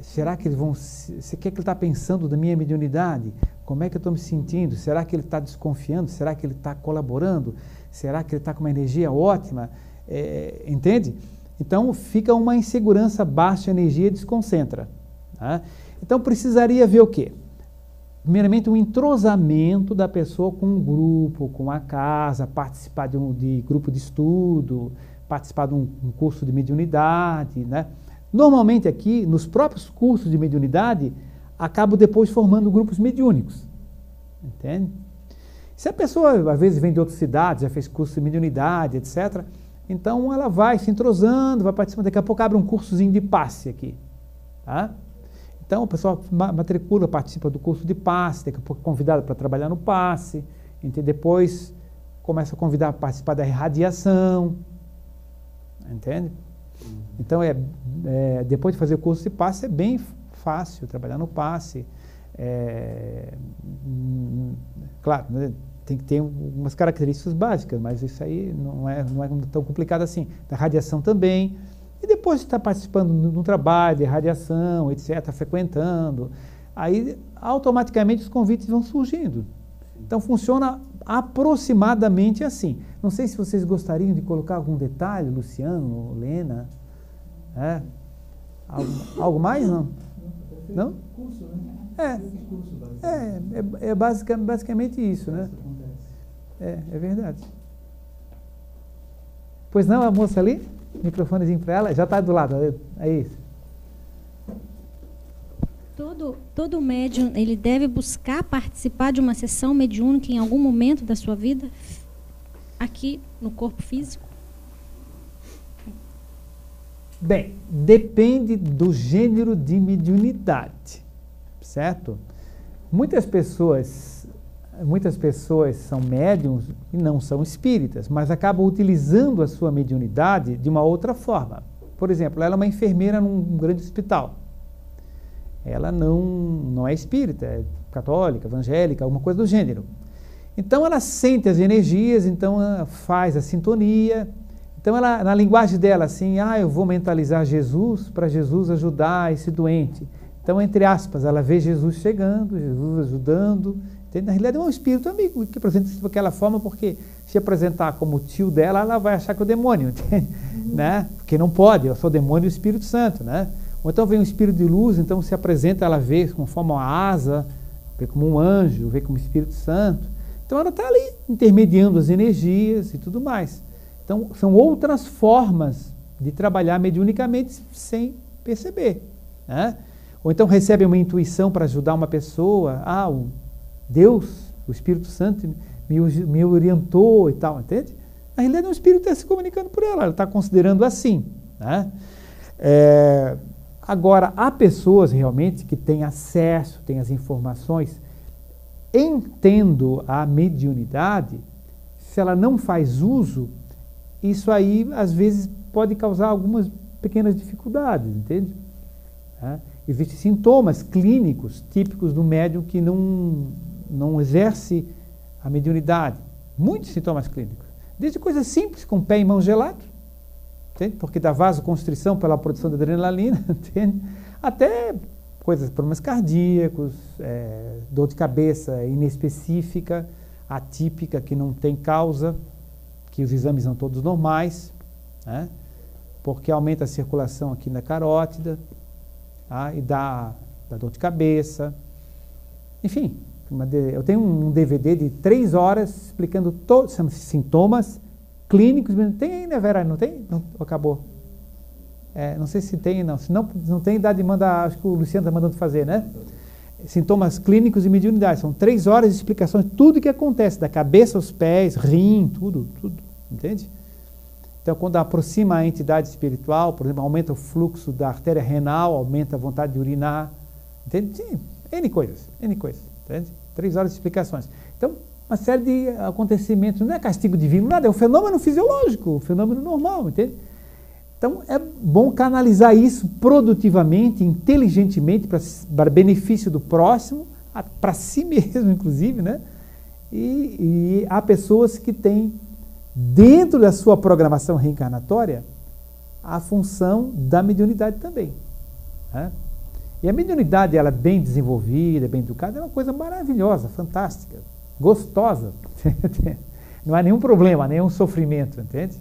Será que eles vão... O que é que ele está pensando da minha mediunidade? Como é que eu estou me sentindo? Será que ele está desconfiando? Será que ele está colaborando? Será que ele está com uma energia ótima? Entende? Então, fica uma insegurança, baixa energia, desconcentra. Tá? Então, precisaria ver o quê? Primeiramente, um entrosamento da pessoa com um grupo, com a casa, participar de grupo de estudo, participar de um curso de mediunidade, né? Normalmente aqui, nos próprios cursos de mediunidade, acabo depois formando grupos mediúnicos. Entende? Se a pessoa, às vezes, vem de outras cidades, já fez curso de mediunidade, etc., então ela vai se entrosando, vai participando. Daqui a pouco abre um cursozinho de passe aqui. Tá? Então, o pessoal matricula, participa do curso de passe, daqui a pouco é convidado para trabalhar no passe, entende? Depois começa a convidar para participar da irradiação. Entende? Então, depois de fazer o curso de passe, é bem fácil trabalhar no passe. Claro, né, tem que ter umas características básicas, mas isso aí não é tão complicado assim. Da radiação também. E depois de estar participando no trabalho, de radiação, etc., frequentando, aí automaticamente os convites vão surgindo. Então, funciona aproximadamente assim. Não sei se vocês gostariam de colocar algum detalhe, Luciano, Lena. Algo mais, não? Não? Curso, né? Basicamente isso, né? É verdade. Pois não, a moça ali? Microfonezinho para ela? Já está do lado, é isso. Todo médium, ele deve buscar participar de uma sessão mediúnica em algum momento da sua vida? Aqui, no corpo físico? Bem, depende do gênero de mediunidade, certo? Muitas pessoas são médiums e não são espíritas, mas acabam utilizando a sua mediunidade de uma outra forma. Por exemplo, ela é uma enfermeira num grande hospital. Ela não é espírita, é católica, evangélica, alguma coisa do gênero. Então ela sente as energias, então ela faz a sintonia, Então, ela, na linguagem dela, assim, eu vou mentalizar Jesus para Jesus ajudar esse doente. Então, entre aspas, ela vê Jesus chegando, Jesus ajudando. Entende? Na realidade, é um espírito amigo que apresenta-se daquela forma, porque se apresentar como tio dela, ela vai achar que é o demônio, entende? Né? Porque não pode, eu sou o demônio e o Espírito Santo, né? Ou então vem um espírito de luz, então se apresenta, ela vê como forma uma asa, vê como um anjo, vê como Espírito Santo. Então ela está ali intermediando as energias e tudo mais. Então são outras formas de trabalhar mediunicamente sem perceber, né? Ou então recebe uma intuição para ajudar uma pessoa, o Deus, o Espírito Santo me orientou e tal, entende? Na realidade, o Espírito está se comunicando por ela está considerando assim, né? Agora, há pessoas realmente que têm acesso, têm as informações, entendo a mediunidade, se ela não faz uso, isso aí, às vezes, pode causar algumas pequenas dificuldades, entende? Existem sintomas clínicos típicos do médium que não exerce a mediunidade. Muitos sintomas clínicos. Desde coisas simples, com pé e mão gelado, entende? Porque dá vasoconstrição pela produção de adrenalina, entende? Até coisas, problemas cardíacos, dor de cabeça inespecífica, atípica, que não tem causa, que os exames são todos normais, né? Porque aumenta a circulação aqui na carótida, e dá dor de cabeça. Enfim, eu tenho um DVD de 3 horas explicando todos os sintomas clínicos. Tem aí, né, Vera? Não tem? Não, acabou. Não sei se tem, não. Se não tem, dá de mandar, acho que o Luciano está mandando fazer, né? Sintomas clínicos e mediunidade. São 3 horas de explicações de tudo que acontece, da cabeça aos pés, rim, tudo, entende? Então, quando aproxima a entidade espiritual, por exemplo, aumenta o fluxo da artéria renal, aumenta a vontade de urinar, entende? Sim, N coisas, entende? 3 horas de explicações. Então, uma série de acontecimentos, não é castigo divino, nada, é um fenômeno fisiológico, um fenômeno normal, entende? Então, é bom canalizar isso produtivamente, inteligentemente, para benefício do próximo, para si mesmo, inclusive, né? E há pessoas que têm, dentro da sua programação reencarnatória, a função da mediunidade também, né? E a mediunidade, ela bem desenvolvida, bem educada, é uma coisa maravilhosa, fantástica, gostosa. Não há nenhum problema, nenhum sofrimento, entende?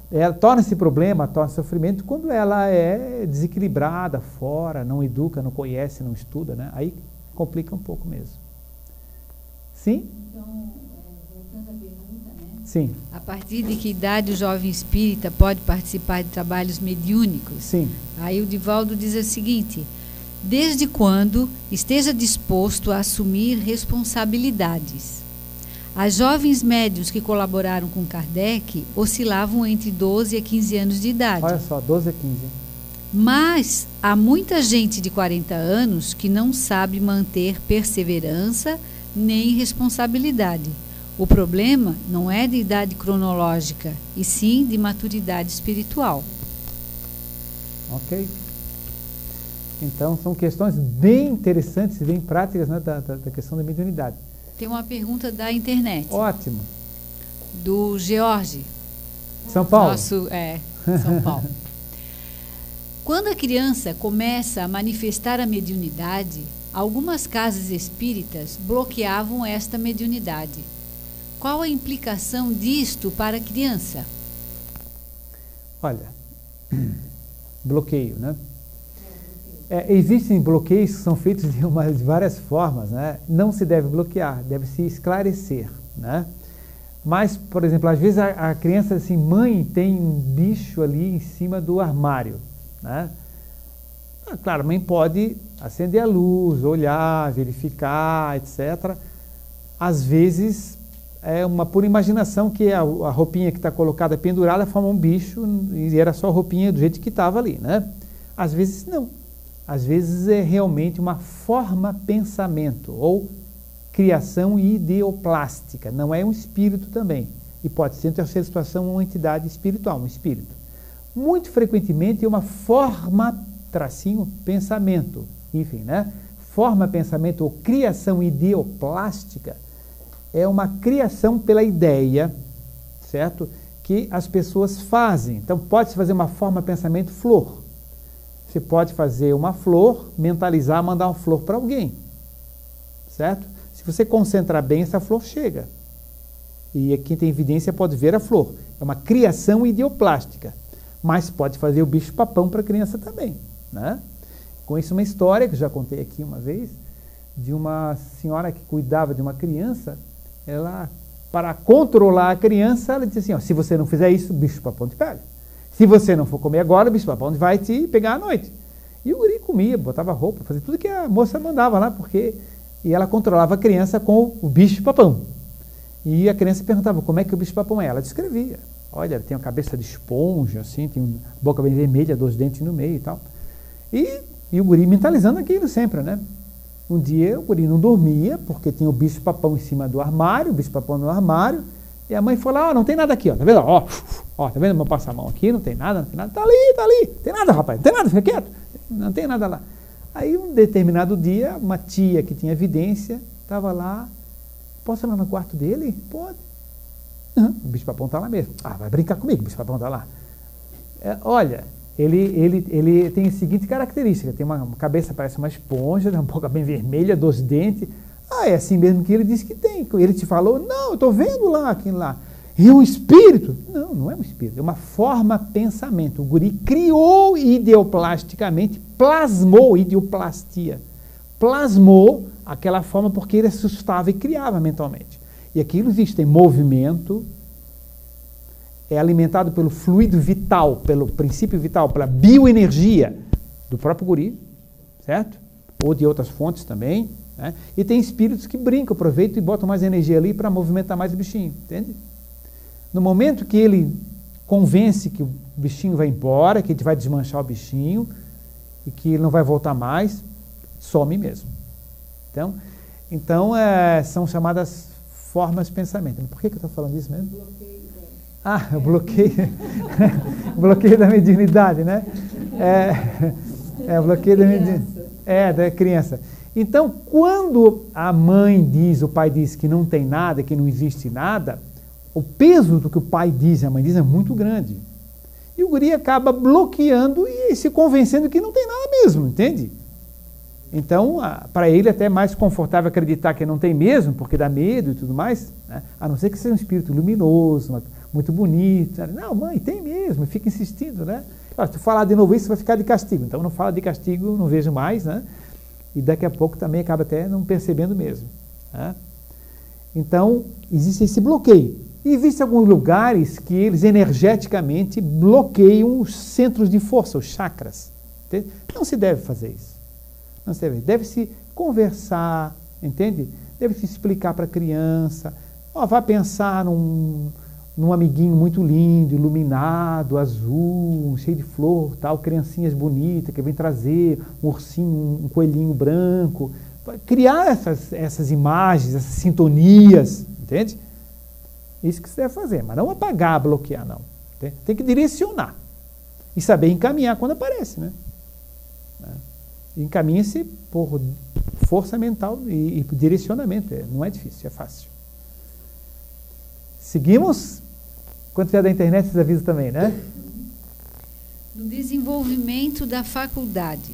Ela torna-se problema, torna-se sofrimento quando ela é desequilibrada, fora, não educa, não conhece, não estuda, né? Aí complica um pouco mesmo. Sim? Então, voltando à pergunta, né? Sim. A partir de que idade o jovem espírita pode participar de trabalhos mediúnicos? Sim. Aí o Divaldo diz o seguinte: desde quando esteja disposto a assumir responsabilidades. As jovens médiuns que colaboraram com Kardec oscilavam entre 12 a 15 anos de idade. Olha só, 12 a 15. Mas há muita gente de 40 anos que não sabe manter perseverança nem responsabilidade. O problema não é de idade cronológica, e sim de maturidade espiritual. Ok. Então, são questões bem interessantes e bem práticas, né, da questão da mediunidade. Tem uma pergunta da internet. Ótimo. Do George. São Paulo. São Paulo. Quando a criança começa a manifestar a mediunidade, algumas casas espíritas bloqueavam esta mediunidade. Qual a implicação disto para a criança? Olha, bloqueio, né? Existem bloqueios que são feitos de várias formas, né? Não se deve bloquear, deve se esclarecer, né? Mas, por exemplo, às vezes a criança assim, mãe, tem um bicho ali em cima do armário, né? Claro, a mãe pode acender a luz, olhar, verificar, etc. Às vezes é uma pura imaginação que a roupinha que está colocada pendurada forma um bicho e era só a roupinha do jeito que estava ali, né? Às vezes não. Às vezes é realmente uma forma-pensamento ou criação ideoplástica, não é um espírito também. E pode ser, em terceira situação, uma entidade espiritual, um espírito. Muito frequentemente é uma forma-pensamento, enfim, né? Forma-pensamento ou criação ideoplástica é uma criação pela ideia, certo? que as pessoas fazem. Então, pode-se fazer uma forma de pensamento flor. Você pode fazer uma flor, mentalizar, mandar uma flor para alguém. Certo? Se você concentrar bem, essa flor chega. E quem tem evidência pode ver a flor. É uma criação ideoplástica. Mas pode fazer o bicho-papão para a criança também. Né? Conheço uma história, que eu já contei aqui uma vez, de uma senhora que cuidava de uma criança. Ela, para controlar a criança, ela disse assim, ó, se você não fizer isso, o bicho-papão te pega. Se você não for comer agora, o bicho-papão vai te pegar à noite. E o guri comia, botava roupa, fazia tudo que a moça mandava lá, porque... E ela controlava a criança com o bicho-papão. E a criança perguntava, como é que o bicho-papão é? Ela descrevia. Olha, tem uma cabeça de esponja, assim, tem uma boca bem vermelha, 2 dentes no meio e tal. E o guri mentalizando aquilo sempre, né? Um dia o guri não dormia, porque tinha o bicho-papão em cima do armário, o bicho-papão no armário, e a mãe falou, ó, não tem nada aqui, ó, tá vendo? Ó, tá vendo? Vou passar a mão aqui, não tem nada, tá ali, tem nada, rapaz, não tem nada, fica quieto, não tem nada lá. Aí, um determinado dia, uma tia que tinha evidência, estava lá, posso ir lá no quarto dele? Pode. Uhum. O bicho-papão está lá mesmo. Ah, vai brincar comigo, o bicho-papão está lá. Olha, ele tem a seguinte característica, tem uma cabeça, parece uma esponja, uma boca bem vermelha, 2 dentes. Ah, é assim mesmo que ele disse que tem. Ele te falou, não, eu estou vendo lá, aquilo lá. É um espírito? Não, não é um espírito, é uma forma pensamento. O guri criou ideoplasticamente, plasmou, ideoplastia, plasmou aquela forma porque ele assustava e criava mentalmente. E aquilo existe em movimento, é alimentado pelo fluido vital, pelo princípio vital, pela bioenergia do próprio guri, certo? Ou de outras fontes também, né? E tem espíritos que brincam, aproveitam e botam mais energia ali para movimentar mais o bichinho, entende? No momento que ele convence que o bichinho vai embora, que a gente vai desmanchar o bichinho e que ele não vai voltar mais, some mesmo. Então são chamadas formas de pensamento. Por que eu estou falando isso mesmo? O bloqueio da mediunidade, né? O bloqueio da mediunidade. Da criança. Então, quando a mãe diz, o pai diz que não tem nada, que não existe nada, o peso do que o pai diz e a mãe diz é muito grande. E o guri acaba bloqueando e se convencendo que não tem nada mesmo, entende? Então, para ele até é mais confortável acreditar que não tem mesmo, porque dá medo e tudo mais, né? A não ser que seja um espírito luminoso, muito bonito. Não, mãe, tem mesmo, fica insistindo, né? Se tu falar de novo isso, vai ficar de castigo. Então, não fala de castigo, não vejo mais, né? E daqui a pouco também acaba até não percebendo mesmo, né? Então, existe esse bloqueio. E existem alguns lugares que eles energeticamente bloqueiam os centros de força, os chakras. Entende? Não se deve fazer isso. Não se deve. Deve-se conversar, entende? Deve-se explicar para a criança. Vá pensar num amiguinho muito lindo, iluminado, azul, cheio de flor, tal, criancinhas bonitas que vem trazer um ursinho, um coelhinho branco. Criar essas imagens, essas sintonias, entende? Isso que você deve fazer, mas não apagar, bloquear, não. Tem que direcionar. E saber encaminhar quando aparece, né? Encaminha-se por força mental e direcionamento. Não é difícil, é fácil. Seguimos? Quando tiver da internet, vocês avisam também, né? No desenvolvimento da faculdade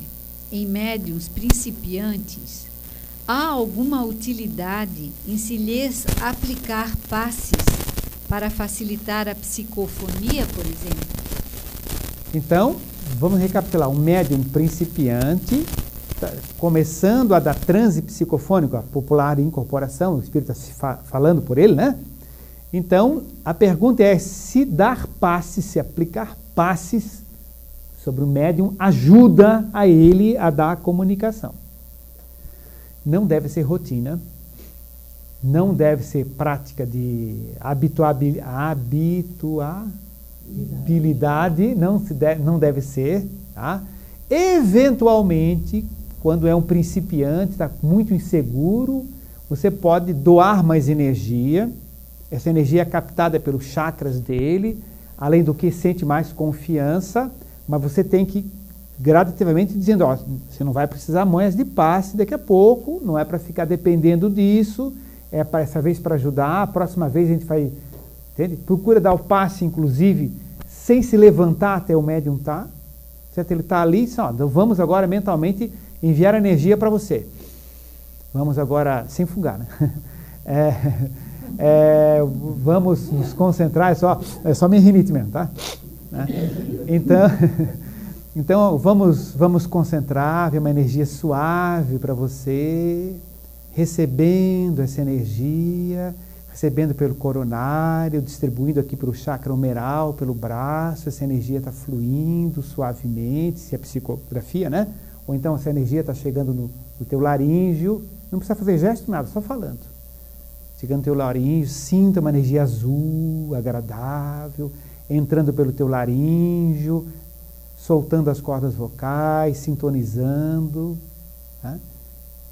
em médiuns principiantes, há alguma utilidade em se lhes aplicar passes para facilitar a psicofonia, por exemplo? Então, vamos recapitular. Um médium principiante, começando a dar transe psicofônico, a popular incorporação, o espírito está falando por ele, né? Então, a pergunta é se dar passes, se aplicar passes sobre o médium ajuda a ele a dar a comunicação. Não deve ser rotina, não deve ser prática de habituabilidade, não deve ser. Tá? Eventualmente, quando é um principiante, está muito inseguro, você pode doar mais energia. Essa energia é captada pelos chakras dele, além do que sente mais confiança, mas você tem que gradativamente dizendo, você não vai precisar manhas de passe daqui a pouco, não é para ficar dependendo disso, é para essa vez para ajudar, a próxima vez a gente vai Entende? Procura dar o passe, inclusive, sem se levantar até o médium estar. Certo? Ele está ali, só, vamos agora mentalmente enviar energia para você. Vamos agora, sem fugar, né? Vamos nos concentrar, é só minha rinite mesmo, tá? Né? Então vamos concentrar, ver uma energia suave para você, recebendo essa energia, recebendo pelo coronário, distribuindo aqui para o chakra humeral, pelo braço, essa energia está fluindo suavemente, se é psicografia, né? Ou então essa energia está chegando no teu laríngeo, não precisa fazer gesto, nada, só falando. Chegando no teu laríngeo, sinta uma energia azul, agradável, entrando pelo teu laríngeo, soltando as cordas vocais, sintonizando. Né?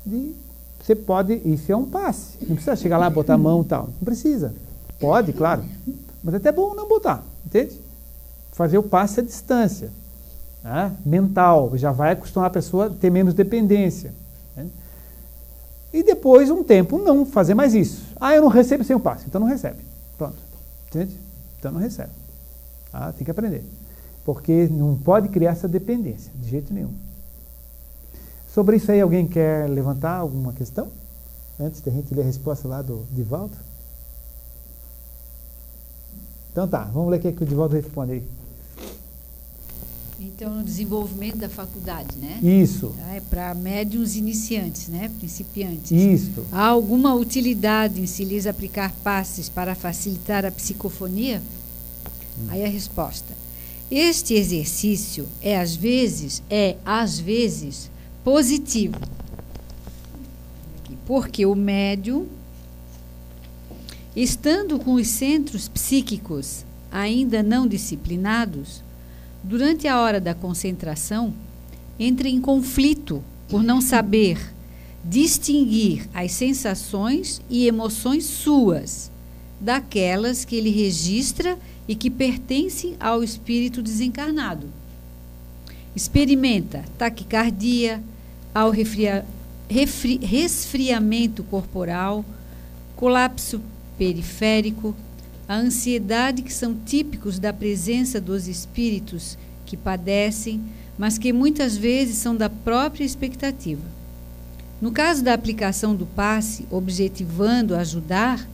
E você pode, isso é um passe, não precisa chegar lá, botar a mão e tal, não precisa. Pode, claro, mas é até bom não botar, entende? Fazer o passe à distância, né? Mental, já vai acostumar a pessoa a ter menos dependência. Né? E depois, um tempo, não fazer mais isso. Eu não recebo sem o passe, então não recebe. Pronto, entende? Então não recebe. Tem que aprender. Porque não pode criar essa dependência, de jeito nenhum. Sobre isso aí, alguém quer levantar alguma questão? Antes da gente ler a resposta lá do Divaldo? Então tá, vamos ler o que o Divaldo responde aí. Então, no desenvolvimento da faculdade, né? Isso. É para médiuns iniciantes, né? Principiantes. Isso. Há alguma utilidade em se lhes aplicar passes para facilitar a psicofonia? Aí a resposta. Este exercício é às vezes positivo. Porque o médium, estando com os centros psíquicos ainda não disciplinados, durante a hora da concentração, entra em conflito por não saber distinguir as sensações e emoções suas daquelas que ele registra e que pertencem ao espírito desencarnado. Experimenta taquicardia, ao resfriamento corporal, colapso periférico, a ansiedade, que são típicos da presença dos espíritos que padecem, mas que muitas vezes são da própria expectativa. No caso da aplicação do passe, objetivando ajudar,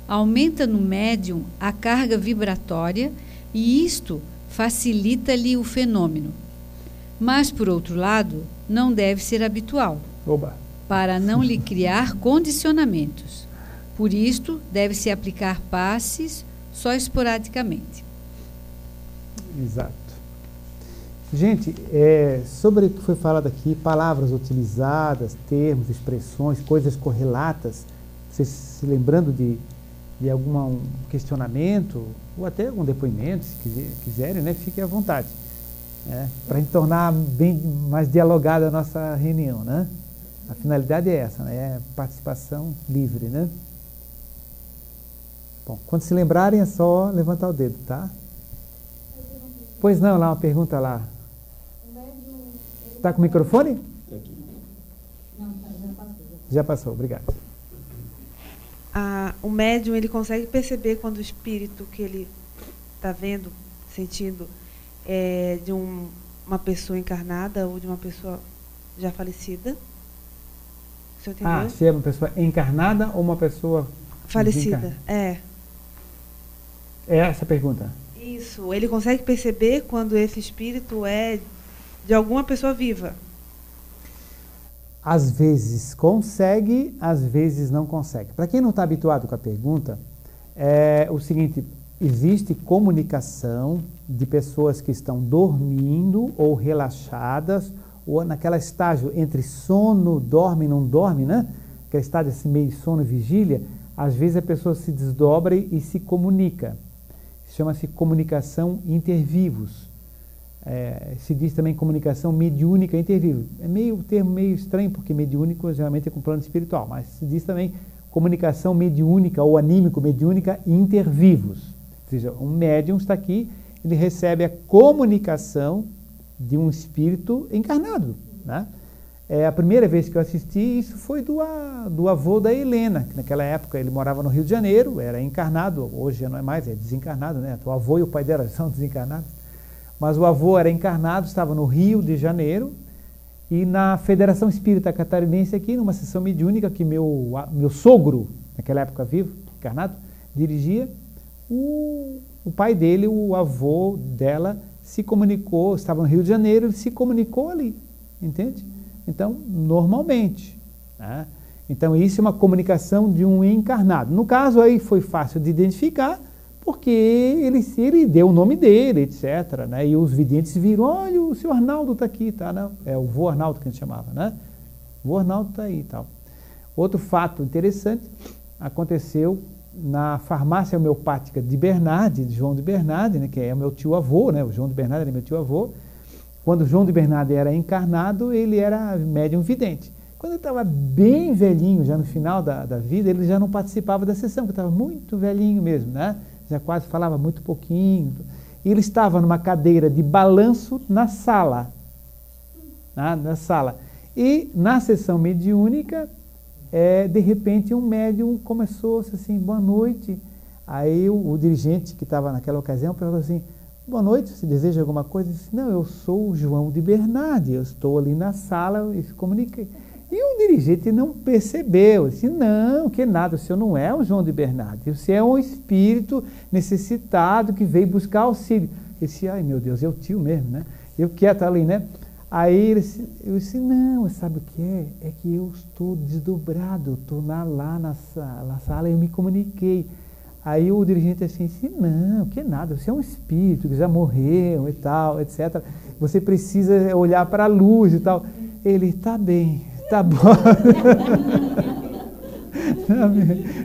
aumenta no médium a carga vibratória e isto facilita-lhe o fenômeno. Mas, por outro lado, não deve ser habitual, para não lhe criar condicionamentos. Por isto, deve-se aplicar passes só esporadicamente. Exato. Gente, sobre o que foi falado aqui, palavras utilizadas, termos, expressões, coisas correlatas, vocês se lembrando de algum questionamento, ou até algum depoimento, se quiserem, né, fiquem à vontade. Para a gente tornar bem mais dialogada a nossa reunião, né? A finalidade é essa, né? É participação livre, né? Bom, quando se lembrarem é só levantar o dedo, tá? Pois não, lá uma pergunta lá. Está com o microfone? Já passou, obrigado. O médium, ele consegue perceber quando o espírito que ele está vendo, sentindo, é de uma pessoa encarnada ou de uma pessoa já falecida. O senhor entendeu? Se é uma pessoa encarnada ou uma pessoa falecida? É essa a pergunta. Isso. Ele consegue perceber quando esse espírito é de alguma pessoa viva? Às vezes consegue, às vezes não consegue. Para quem não está habituado com a pergunta, é o seguinte: existe comunicação de pessoas que estão dormindo ou relaxadas, ou naquele estágio entre sono, dorme e não dorme, né? Aquele estágio assim, meio sono e vigília. Às vezes a pessoa se desdobra e se comunica. Chama-se comunicação intervivos. Se diz também comunicação mediúnica intervivos. É um termo meio estranho, porque mediúnico geralmente é com plano espiritual, mas se diz também comunicação mediúnica ou anímico-mediúnica intervivos. Ou seja, um médium está aqui, ele recebe a comunicação de um espírito encarnado, né? A primeira vez que eu assisti, isso foi do avô da Helena, que naquela época ele morava no Rio de Janeiro, era encarnado, hoje já não é mais, é desencarnado, né? O avô e o pai dela são desencarnados. Mas o avô era encarnado, estava no Rio de Janeiro, e na Federação Espírita Catarinense aqui, numa sessão mediúnica que meu sogro, naquela época vivo, encarnado, dirigia, o pai dele, o avô dela, se comunicou, estava no Rio de Janeiro, ele se comunicou ali, entende? Então, normalmente. Né? Então, isso é uma comunicação de um encarnado. No caso, aí foi fácil de identificar, porque ele deu o nome dele, etc. Né? E os videntes viram, olha, o senhor Arnaldo está aqui, tá? Não, é o vô Arnaldo que a gente chamava, né? O vô Arnaldo está aí e tal. Outro fato interessante aconteceu na farmácia homeopática de Bernardi, de João de Bernardi, né? Que é o meu tio-avô, né? O João de Bernardi era meu tio-avô. Quando o João de Bernardi era encarnado, ele era médium vidente. Quando ele estava bem velhinho, já no final da vida, ele já não participava da sessão, porque estava muito velhinho mesmo, né? Já quase falava muito pouquinho. E ele estava numa cadeira de balanço na sala. Na sala. E na sessão mediúnica, de repente um médium começou assim, boa noite. Aí o dirigente que estava naquela ocasião perguntou assim, boa noite, você deseja alguma coisa? Eu disse, não, eu sou o João de Bernardi, eu estou ali na sala e comuniquei. E o dirigente não percebeu, disse, não, que nada, o senhor não é o João de Bernardi, você é um espírito necessitado que veio buscar auxílio. Eu disse, ai meu Deus, é o tio mesmo, né? Eu quieto ali, né? Aí eu disse, não, sabe o que é? É que eu estou desdobrado, estou lá na sala, eu me comuniquei. Aí o dirigente assim, disse, não, que nada, você é um espírito que já morreu e tal, etc. Você precisa olhar para a luz e tal. Ele, tá bem, tá bom.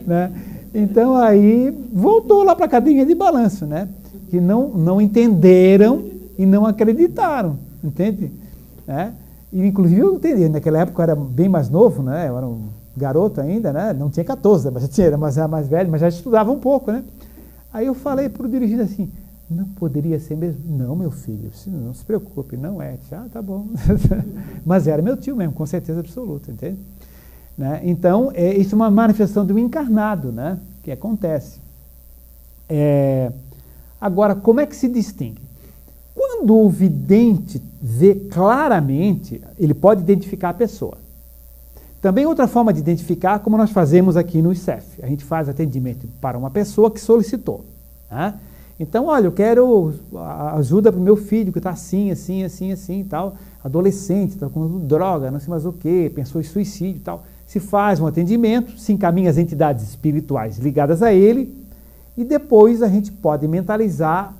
Né? Então aí voltou lá para a cadeirinha de balanço, né? Que não entenderam e não acreditaram, entende? E, inclusive eu entendi, naquela época eu era bem mais novo, né? Eu era um garoto ainda, né? Não tinha 14, mas já tinha, mas era mais velho, mas já estudava um pouco, né? Aí eu falei para o dirigente assim, não poderia ser mesmo? Não, meu filho, não se preocupe, não é. Ah, tá bom. Mas era meu tio mesmo, com certeza absoluta, entende? Né? Então, isso é uma manifestação de um encarnado, né? Que acontece. Agora, como é que se distingue? Quando o vidente vê claramente, ele pode identificar a pessoa. Também outra forma de identificar, como nós fazemos aqui no ICEF. A gente faz atendimento para uma pessoa que solicitou. Né? Então, olha, eu quero ajuda para o meu filho que está assim e tal, adolescente, está com droga, não sei mais o quê, pensou em suicídio e tal. Se faz um atendimento, se encaminha as entidades espirituais ligadas a ele, e depois a gente pode mentalizar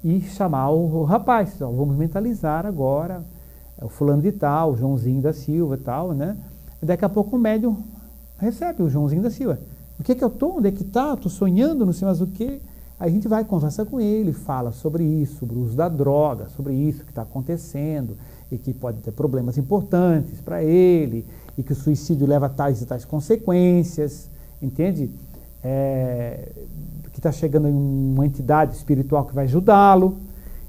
e chamar o rapaz. Então, vamos mentalizar agora o fulano de tal, o Joãozinho da Silva e tal, né? E daqui a pouco o médium recebe o Joãozinho da Silva. O que é que eu estou? Onde é que está? Estou sonhando, não sei mais o quê. Aí a gente vai conversar com ele, fala sobre isso, sobre o uso da droga, sobre isso que está acontecendo e que pode ter problemas importantes para ele e que o suicídio leva a tais e tais consequências, entende? Que está chegando em uma entidade espiritual que vai ajudá-lo.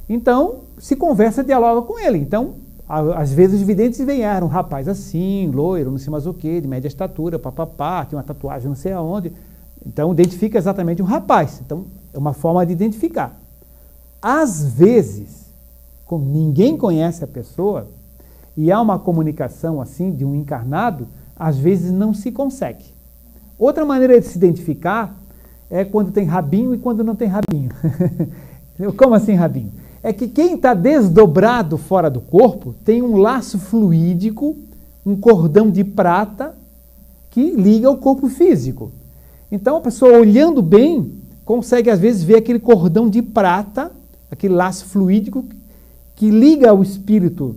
Então, se conversa, dialoga com ele. Então, às vezes os videntes vêm, era um rapaz assim, loiro, não sei mais o quê, de média estatura, papapá, tinha uma tatuagem não sei aonde. Então, identifica exatamente um rapaz. Então, é uma forma de identificar. Às vezes, como ninguém conhece a pessoa, e há uma comunicação assim de um encarnado, às vezes não se consegue. Outra maneira de se identificar é quando tem rabinho e quando não tem rabinho. Como assim rabinho? É que quem está desdobrado fora do corpo tem um laço fluídico, um cordão de prata que liga ao corpo físico. Então a pessoa olhando bem consegue às vezes ver aquele cordão de prata, aquele laço fluídico que liga ao espírito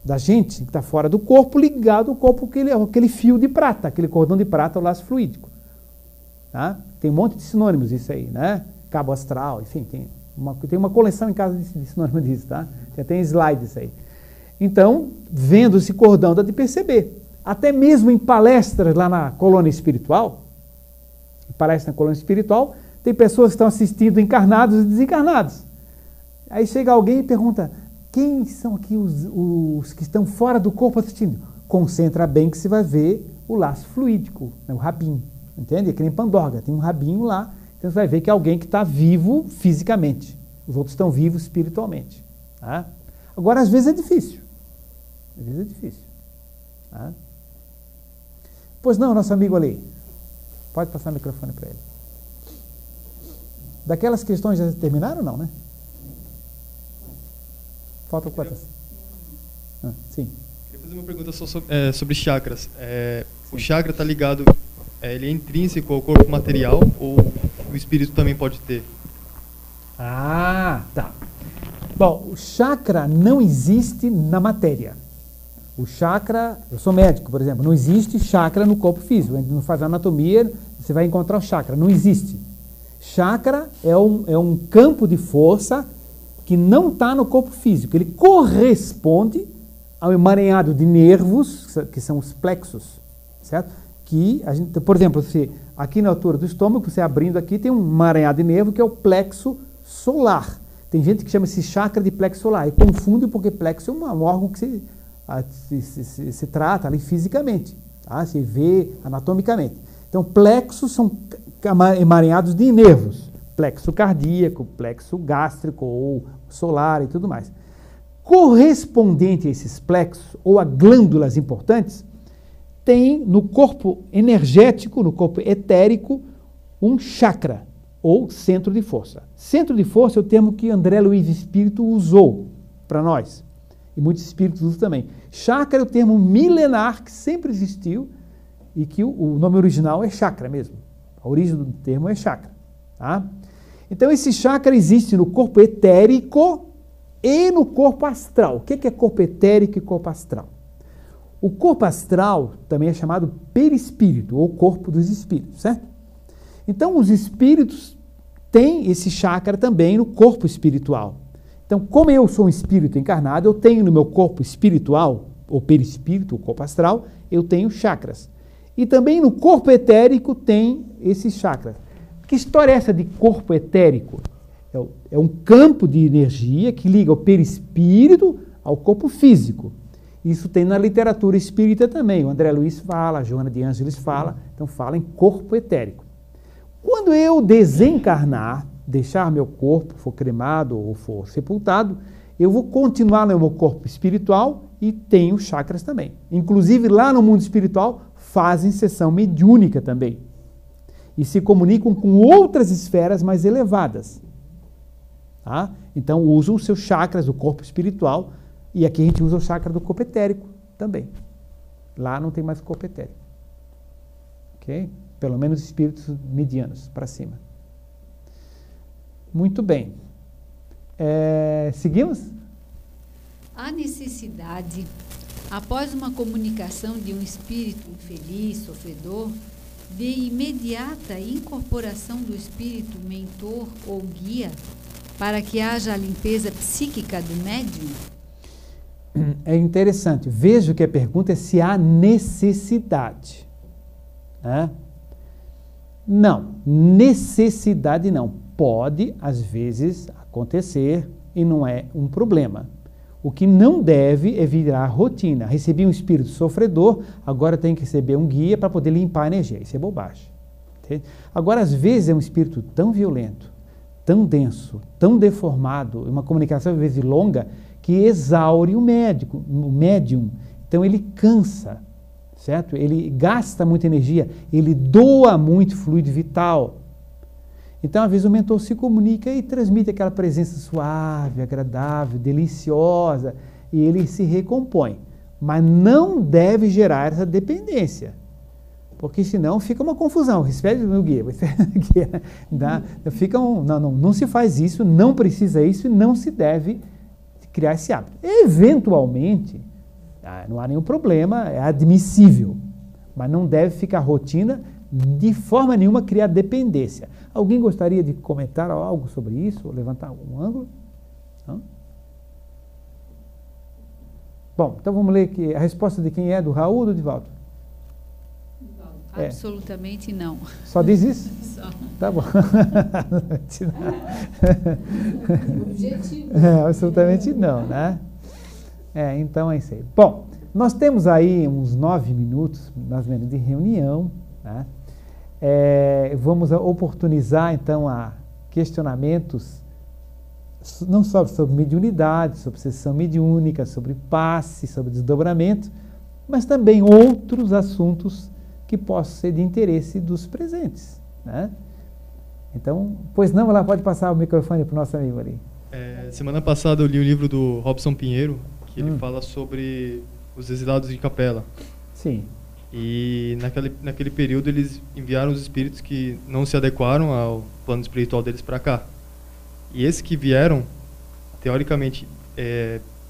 da gente que está fora do corpo, ligado ao corpo, aquele fio de prata, aquele cordão de prata, o laço fluídico. Tá? Tem um monte de sinônimos isso aí, né? Cabo astral, enfim, tem uma coleção em casa de sinônimos disso, tá? Já tem slides aí. Então, vendo esse cordão, dá de perceber. Até mesmo em palestras lá na colônia espiritual, tem pessoas que estão assistindo encarnados e desencarnados. Aí chega alguém e pergunta, quem são aqui os que estão fora do corpo assistindo? concentra bem que você vai ver o laço fluídico, né, o rabinho. Entende? É que nem Pandorga, tem um rabinho lá. Então você vai ver que é alguém que está vivo fisicamente. Os outros estão vivos espiritualmente. Tá? Agora, às vezes é difícil. Às vezes é difícil. Tá? Pois não, nosso amigo ali. Pode passar o microfone para ele. Daquelas questões já terminaram ou não, né? Faltam quantas? Sim. Queria fazer uma pergunta só sobre chakras. O chakra está ligado, ele é intrínseco ao corpo material ou o espírito também pode ter? Ah, tá. Bom, o chakra não existe na matéria. O chakra, eu sou médico, por exemplo, não existe chakra no corpo físico. A gente não faz anatomia, você vai encontrar o chakra. Não existe. Chakra é um campo de força que não está no corpo físico. Ele corresponde ao emaranhado de nervos, que são os plexos, certo? Que a gente, por exemplo, aqui na altura do estômago, você abrindo aqui, tem um emaranhado de nervo que é o plexo solar. Tem gente que chama esse chakra de plexo solar e confunde porque plexo é um órgão que se trata ali fisicamente, tá? Se vê anatomicamente. Então, plexos são emaranhados de nervos, plexo cardíaco, plexo gástrico ou solar e tudo mais. Correspondente a esses plexos ou a glândulas importantes, tem no corpo energético, no corpo etérico, um chakra ou centro de força. Centro de força é o termo que André Luiz Espírito usou para nós. E muitos espíritos usam também. Chakra é o termo milenar que sempre existiu e que o nome original é chakra mesmo. A origem do termo é chakra. Tá? Então, esse chakra existe no corpo etérico e no corpo astral. O que é corpo etérico e corpo astral? O corpo astral também é chamado perispírito, ou corpo dos espíritos, certo? Então, os espíritos têm esse chakra também no corpo espiritual. Então, como eu sou um espírito encarnado, eu tenho no meu corpo espiritual, ou perispírito, o corpo astral, eu tenho chakras. E também no corpo etérico tem esses chakras. Que história é essa de corpo etérico? É um campo de energia que liga o perispírito ao corpo físico. Isso tem na literatura espírita também. O André Luiz fala, a Joana de Ângeles fala, então fala em corpo etérico. Quando eu desencarnar, deixar meu corpo, for cremado ou for sepultado, eu vou continuar no meu corpo espiritual e tenho chakras também. Inclusive, lá no mundo espiritual, fazem sessão mediúnica também. E se comunicam com outras esferas mais elevadas. Tá? Então, usam os seus chakras do corpo espiritual. E aqui a gente usa o chakra do corpo etérico também. Lá não tem mais corpo etérico. Ok? Pelo menos espíritos medianos para cima. Muito bem. Seguimos? Há necessidade, após uma comunicação de um espírito infeliz, sofredor, de imediata incorporação do espírito mentor ou guia para que haja a limpeza psíquica do médium? É interessante. Veja que a pergunta é se há necessidade. Né? Não, necessidade não. Pode, às vezes, acontecer e não é um problema. O que não deve é virar rotina. Recebi um espírito sofredor, agora tem que receber um guia para poder limpar a energia. Isso é bobagem. Entende? Agora, às vezes, é um espírito tão violento, tão denso, tão deformado, uma comunicação, às vezes, longa, que exaure o médium. Então, ele cansa, certo? Ele gasta muita energia, ele doa muito fluido vital. Então, às vezes, o mentor se comunica e transmite aquela presença suave, agradável, deliciosa, e ele se recompõe. Mas não deve gerar essa dependência, porque senão fica uma confusão. Recebe o meu guia, não se faz isso, não precisa isso e não se deve criar esse hábito. Eventualmente, não há nenhum problema, é admissível, mas não deve ficar rotina, de forma nenhuma criar dependência. Alguém gostaria de comentar algo sobre isso, ou levantar algum ângulo? Não? Bom, então vamos ler aqui a resposta de quem é, do Raul ou do Divaldo? Absolutamente não. Só diz isso? Só. Tá bom. Objetivo. Absolutamente não, né? Então é isso aí. Bom, nós temos aí uns 9 minutos, mais ou menos, de reunião, né? Vamos oportunizar, então, a questionamentos, não só sobre mediunidade, sobre sessão mediúnica, sobre passe, sobre desdobramento, mas também outros assuntos que possam ser de interesse dos presentes, né? Então, pois não, ela pode passar o microfone para o nosso amigo ali. Semana passada eu li o livro do Robson Pinheiro, que ele fala sobre os exilados de Capela. Sim. E naquele período eles enviaram os espíritos que não se adequaram ao plano espiritual deles para cá. E esses que vieram, teoricamente,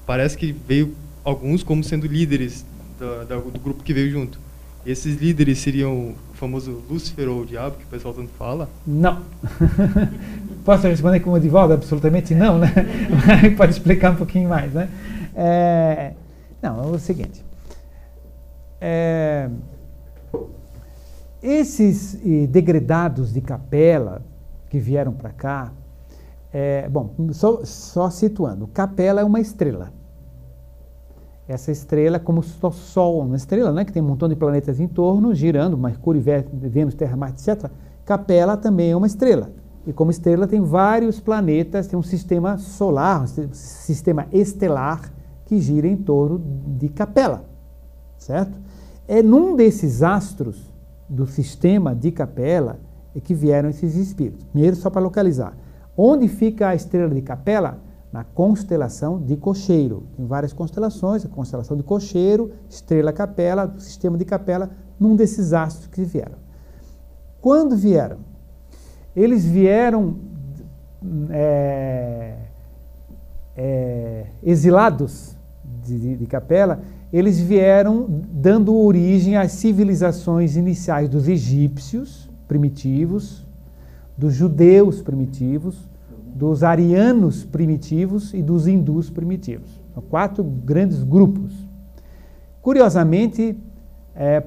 parece que veio alguns como sendo líderes do grupo que veio junto. Esses líderes seriam o famoso Lúcifer ou o Diabo, que o pessoal tanto fala? Não. Posso responder como de volta? Absolutamente não, né? Pode explicar um pouquinho mais, né? Não, é o seguinte. Esses degredados de Capela que vieram para cá, bom, só situando, Capela é uma estrela. Essa estrela, como o Sol, uma estrela, né, que tem um montão de planetas em torno, girando, Mercúrio, Vênus, Terra, Marte, etc. Capela também é uma estrela. E como estrela tem vários planetas, tem um sistema solar, um sistema estelar que gira em torno de Capela, certo? É num desses astros do sistema de Capela que vieram esses espíritos. Primeiro, só para localizar. Onde fica a estrela de Capela? Na constelação de Cocheiro. Tem várias constelações, a constelação de Cocheiro, estrela Capela, sistema de Capela, num desses astros que vieram. Quando vieram? Eles vieram exilados de Capela, eles vieram dando origem às civilizações iniciais dos egípcios primitivos, dos judeus primitivos, dos arianos primitivos e dos hindus primitivos. São 4 grandes grupos. Curiosamente,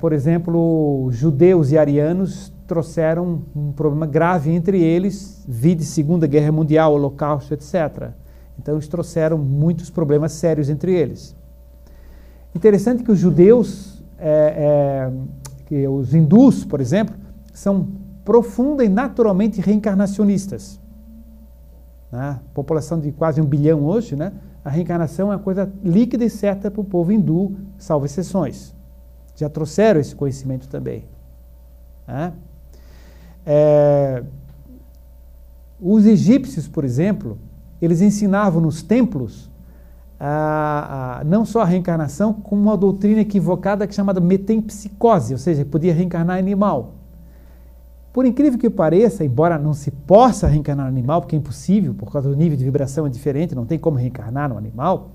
por exemplo, judeus e arianos trouxeram um problema grave entre eles, vide Segunda Guerra Mundial, Holocausto, etc. Então, eles trouxeram muitos problemas sérios entre eles. Interessante que os judeus, que os hindus, por exemplo, são profunda e naturalmente reencarnacionistas. Né? População de quase 1 bilhão hoje, né? A reencarnação é uma coisa líquida e certa para o povo hindu, salvo exceções. Já trouxeram esse conhecimento também. Né? Os egípcios, por exemplo, eles ensinavam nos templos não só a reencarnação, como uma doutrina equivocada que é chamada metempsicose, ou seja, podia reencarnar animal. Por incrível que pareça, embora não se possa reencarnar no animal, porque é impossível, por causa do nível de vibração é diferente, não tem como reencarnar no animal,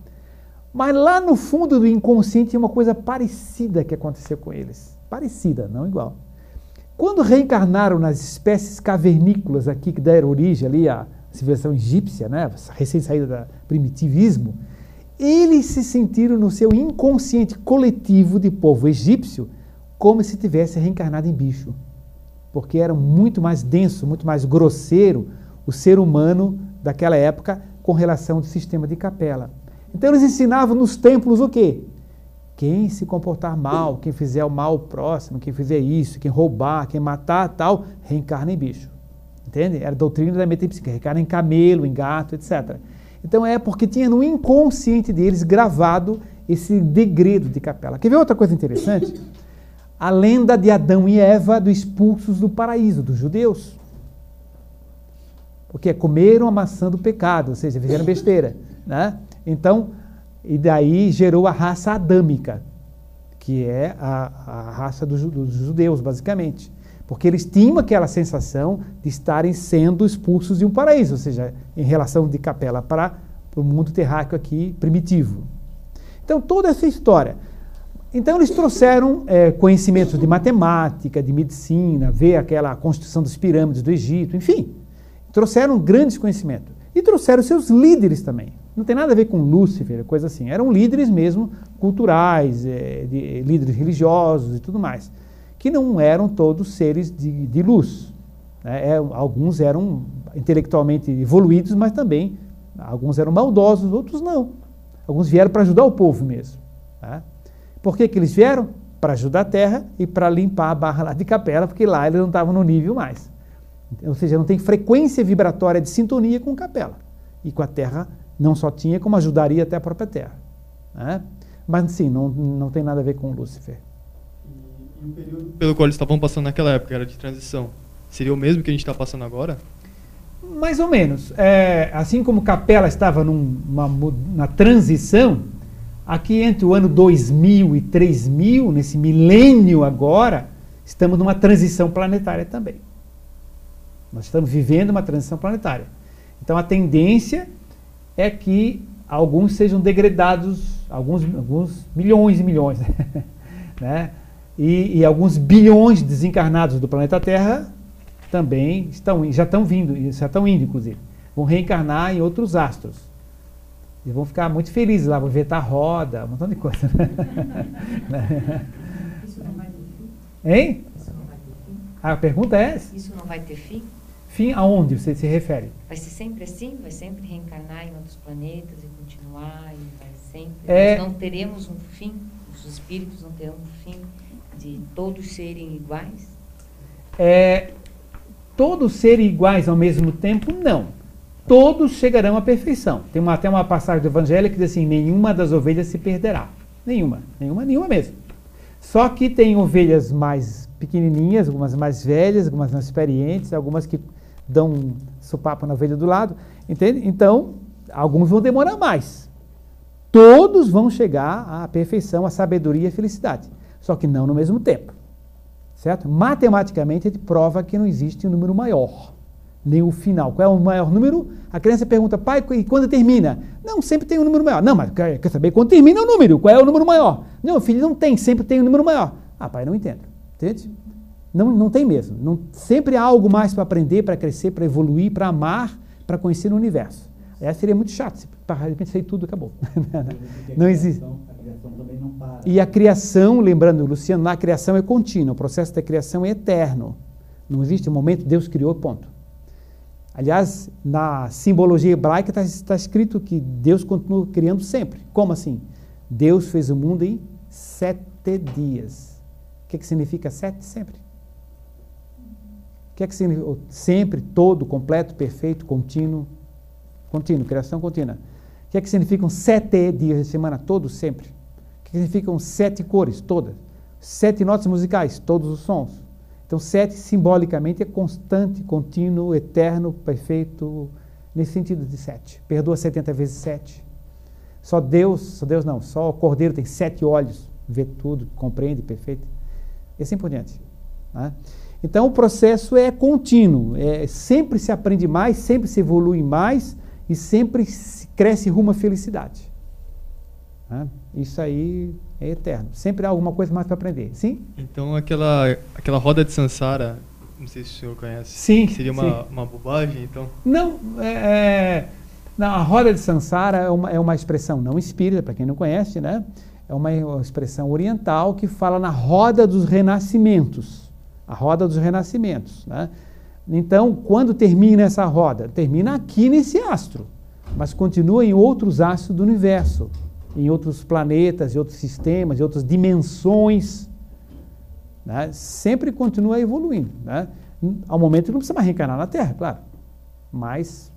mas lá no fundo do inconsciente é uma coisa parecida que aconteceu com eles. Parecida, não igual. Quando reencarnaram nas espécies cavernícolas aqui, que deram origem ali à civilização egípcia, né, recém-saída do primitivismo, eles se sentiram no seu inconsciente coletivo de povo egípcio como se tivesse reencarnado em bicho. Porque era muito mais denso, muito mais grosseiro o ser humano daquela época com relação ao sistema de Capela. Então eles ensinavam nos templos o quê? Quem se comportar mal, quem fizer o mal ao próximo, quem fizer isso, quem roubar, quem matar, tal, reencarna em bicho. Entende? Era a doutrina da metempsicose, reencarna em camelo, em gato, etc. Então porque tinha no inconsciente deles gravado esse degredo de Capela. Quer ver outra coisa interessante? A lenda de Adão e Eva dos expulsos do paraíso, dos judeus. Porque comeram a maçã do pecado, ou seja, fizeram besteira. Né? Então, e daí gerou a raça adâmica, que é a raça dos judeus, basicamente. Porque eles tinham aquela sensação de estarem sendo expulsos de um paraíso, ou seja, em relação de Capela para o mundo terráqueo aqui primitivo. Então, toda essa história. Então, eles trouxeram conhecimentos de matemática, de medicina, ver aquela construção das pirâmides do Egito, enfim. Trouxeram grandes conhecimentos. E trouxeram seus líderes também. Não tem nada a ver com Lúcifer, coisa assim. Eram líderes mesmo, culturais, líderes religiosos e tudo mais. Que não eram todos seres de luz. Né? Alguns eram intelectualmente evoluídos, mas também alguns eram maldosos, outros não. Alguns vieram para ajudar o povo mesmo. Tá? Por que eles vieram? Para ajudar a Terra e para limpar a barra lá de Capela, porque lá eles não estavam no nível mais. Ou seja, não tem frequência vibratória de sintonia com Capela. E com a Terra não só tinha, como ajudaria até a própria Terra. Né? Mas sim, não tem nada a ver com Lúcifer. E o período pelo qual eles estavam passando naquela época, era de transição, seria o mesmo que a gente está passando agora? Mais ou menos. Assim como Capela estava na transição, aqui entre o ano 2000 e 3000, nesse milênio agora, estamos numa transição planetária também. Nós estamos vivendo uma transição planetária. Então a tendência é que alguns sejam degradados, alguns milhões e milhões, né? E alguns bilhões de desencarnados do planeta Terra também já estão indo, inclusive. Vão reencarnar em outros astros. E vão ficar muito felizes lá, vão ver a roda, um montão de coisa. Isso não vai ter fim? Hein? Isso não vai ter fim? A pergunta é essa? Isso não vai ter fim? Fim aonde você se refere? Vai ser sempre assim? Vai sempre reencarnar em outros planetas e continuar? E vai sempre... Nós não teremos um fim? Os espíritos não terão um fim de todos serem iguais? Todos serem iguais ao mesmo tempo, não. Todos chegarão à perfeição. Tem até uma passagem do Evangelho que diz assim, nenhuma das ovelhas se perderá. Nenhuma mesmo. Só que tem ovelhas mais pequenininhas, algumas mais velhas, algumas mais experientes, algumas que dão um sopapo na ovelha do lado, entende? Então, alguns vão demorar mais. Todos vão chegar à perfeição, à sabedoria e à felicidade. Só que não no mesmo tempo. Certo? Matematicamente, a gente prova que não existe um número maior, nem o final. Qual é o maior número? A criança pergunta, pai, e quando termina? Não, sempre tem um número maior. Não, mas quer saber quando termina o número? Qual é o número maior? Não, filho, não tem, sempre tem um número maior. Ah, pai, não entendo. Entende? Não tem mesmo. Sempre há algo mais para aprender, para crescer, para evoluir, para amar, para conhecer o universo. Seria muito chato, se de repente sair tudo, acabou. Não existe. A criação também não para. E a criação, lembrando, Luciano, a criação é contínua, o processo da criação é eterno. Não existe um momento, Deus criou, ponto. Aliás, na simbologia hebraica está escrito que Deus continua criando sempre. Como assim? Deus fez o mundo em 7 dias. O que significa 7? Sempre. O que significa? Sempre, todo, completo, perfeito, contínuo, criação contínua. O que significam 7 dias de semana? Todos, sempre. O que significam 7 cores? Todas. 7 notas musicais? Todos os sons. Então, 7 simbolicamente é constante, contínuo, eterno, perfeito, nesse sentido de 7. Perdoa 70 vezes 7. Só o Cordeiro tem 7 olhos, vê tudo, compreende, perfeito. E assim por diante. Né? Então, o processo é contínuo, sempre se aprende mais, sempre se evolui mais e sempre se cresce rumo à felicidade. Né? Isso aí é eterno. Sempre há alguma coisa mais para aprender. Sim? Então, aquela roda de Sansara, não sei se o senhor conhece. Sim. Seria uma bobagem, então? Não, a roda de Sansara é uma expressão não espírita, para quem não conhece, né? É uma expressão oriental que fala na roda dos renascimentos. A roda dos renascimentos. Né? Então, quando termina essa roda? Termina aqui nesse astro, mas continua em outros astros do universo, em outros planetas, em outros sistemas, em outras dimensões. Né? Sempre continua evoluindo. Né? Ao momento que não precisa mais reencarnar na Terra, claro, mas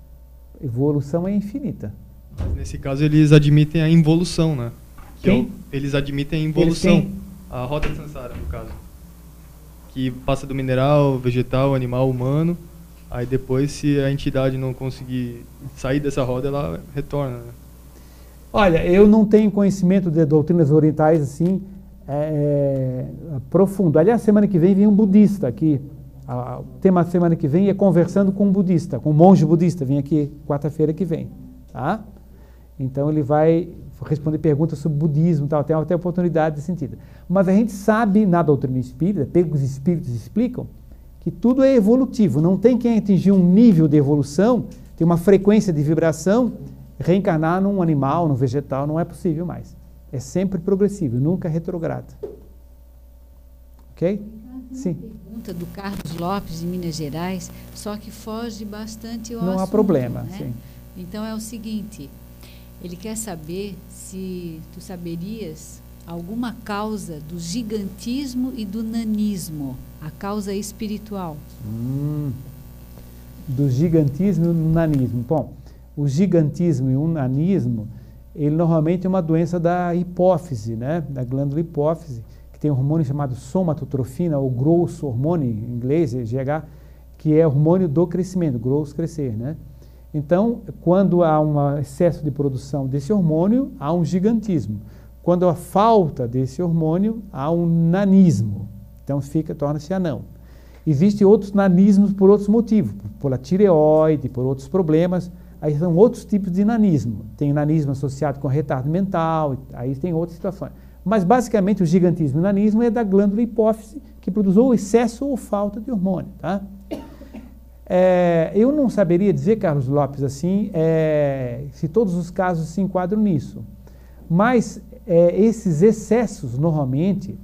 evolução é infinita. Mas nesse caso, eles admitem a involução, né? Quem? Eles admitem a involução. A roda de Sansara, no caso. Que passa do mineral, vegetal, animal, humano. Aí depois, se a entidade não conseguir sair dessa roda, ela retorna. Né? Olha, eu não tenho conhecimento de doutrinas orientais assim profundo. Aliás, semana que vem um budista aqui. O tema da semana que vem é conversando com um budista, com um monge budista. Vem aqui quarta-feira que vem. Tá? Então ele vai responder perguntas sobre budismo, tal, tem até oportunidade nesse sentido. Mas a gente sabe na doutrina espírita, pelo que os espíritos explicam, que tudo é evolutivo. Não tem quem atingir um nível de evolução, tem uma frequência de vibração, reencarnar num animal, num vegetal, não é possível mais. É sempre progressivo, nunca retrogrado. Ok? Sim. Pergunta do Carlos Lopes, de Minas Gerais, só que foge bastante ao assunto. Não há problema, né? sim. Então é o seguinte, ele quer saber se tu saberias alguma causa do gigantismo e do nanismo, a causa espiritual? Do gigantismo e do nanismo. Bom, o gigantismo e o nanismo, ele normalmente é uma doença da hipófise, né? Da glândula hipófise, que tem um hormônio chamado somatotrofina, ou growth hormone, em inglês, GH, que é o hormônio do crescimento, growth, crescer, né? Então, quando há um excesso de produção desse hormônio, há um gigantismo. Quando há falta desse hormônio, há um nanismo. Então, torna-se anão. Existem outros nanismos por outros motivos, por tireoide, por outros problemas. Aí são outros tipos de nanismo. Tem nanismo associado com retardo mental, aí tem outras situações. Mas, basicamente, o gigantismo e o nanismo é da glândula hipófise, que produz ou excesso ou falta de hormônio, tá? Eu não saberia dizer, Carlos Lopes, assim, se todos os casos se enquadram nisso. Mas esses excessos, normalmente,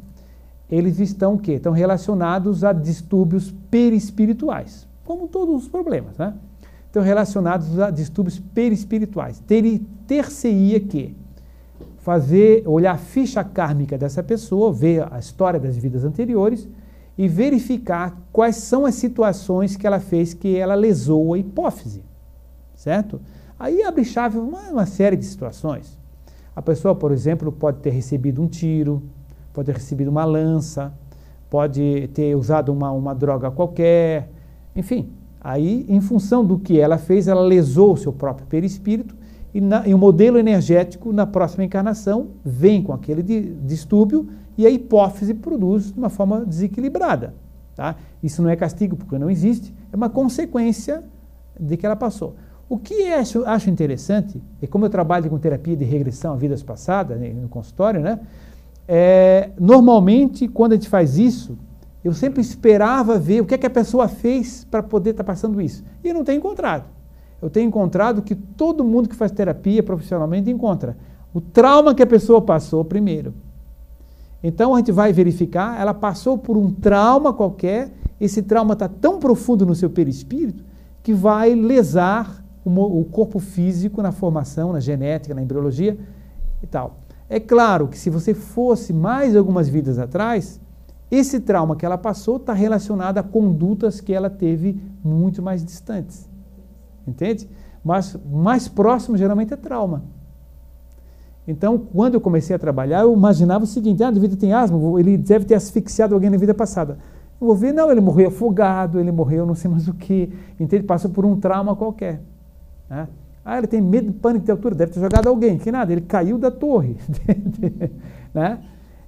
eles estão o quê? Estão relacionados a distúrbios perispirituais, como todos os problemas, né? Estão relacionados a distúrbios perispirituais. Ter-se-ia que olhar a ficha kármica dessa pessoa, ver a história das vidas anteriores e verificar quais são as situações que ela fez que ela lesou a hipófise, certo? Aí abre chave uma série de situações. A pessoa, por exemplo, pode ter recebido um tiro, pode ter recebido uma lança, pode ter usado uma droga qualquer, enfim. Aí, em função do que ela fez, ela lesou o seu próprio perispírito e o modelo energético, na próxima encarnação, vem com aquele distúrbio e a hipófise produz de uma forma desequilibrada. Tá? Isso não é castigo, porque não existe, é uma consequência de que ela passou. O que acho interessante, e como eu trabalho com terapia de regressão a vidas passadas, né, no consultório, né, normalmente, quando a gente faz isso, eu sempre esperava ver o que a pessoa fez para poder estar passando isso. E eu não tenho encontrado. Eu tenho encontrado que todo mundo que faz terapia profissionalmente encontra o trauma que a pessoa passou primeiro. Então, a gente vai verificar, ela passou por um trauma qualquer, esse trauma está tão profundo no seu perispírito que vai lesar o corpo físico na formação, na genética, na embriologia e tal. É claro que se você fosse mais algumas vidas atrás, esse trauma que ela passou está relacionado a condutas que ela teve muito mais distantes. Entende? Mas mais próximo geralmente é trauma. Então, quando eu comecei a trabalhar, eu imaginava o seguinte: a vida tem asma, ele deve ter asfixiado alguém na vida passada. Eu vou ver, não, ele morreu afogado, ele morreu não sei mais o que. Então, ele passou por um trauma qualquer. Né? Ele tem medo de pânico de altura, deve ter jogado alguém. Que nada, ele caiu da torre. Né?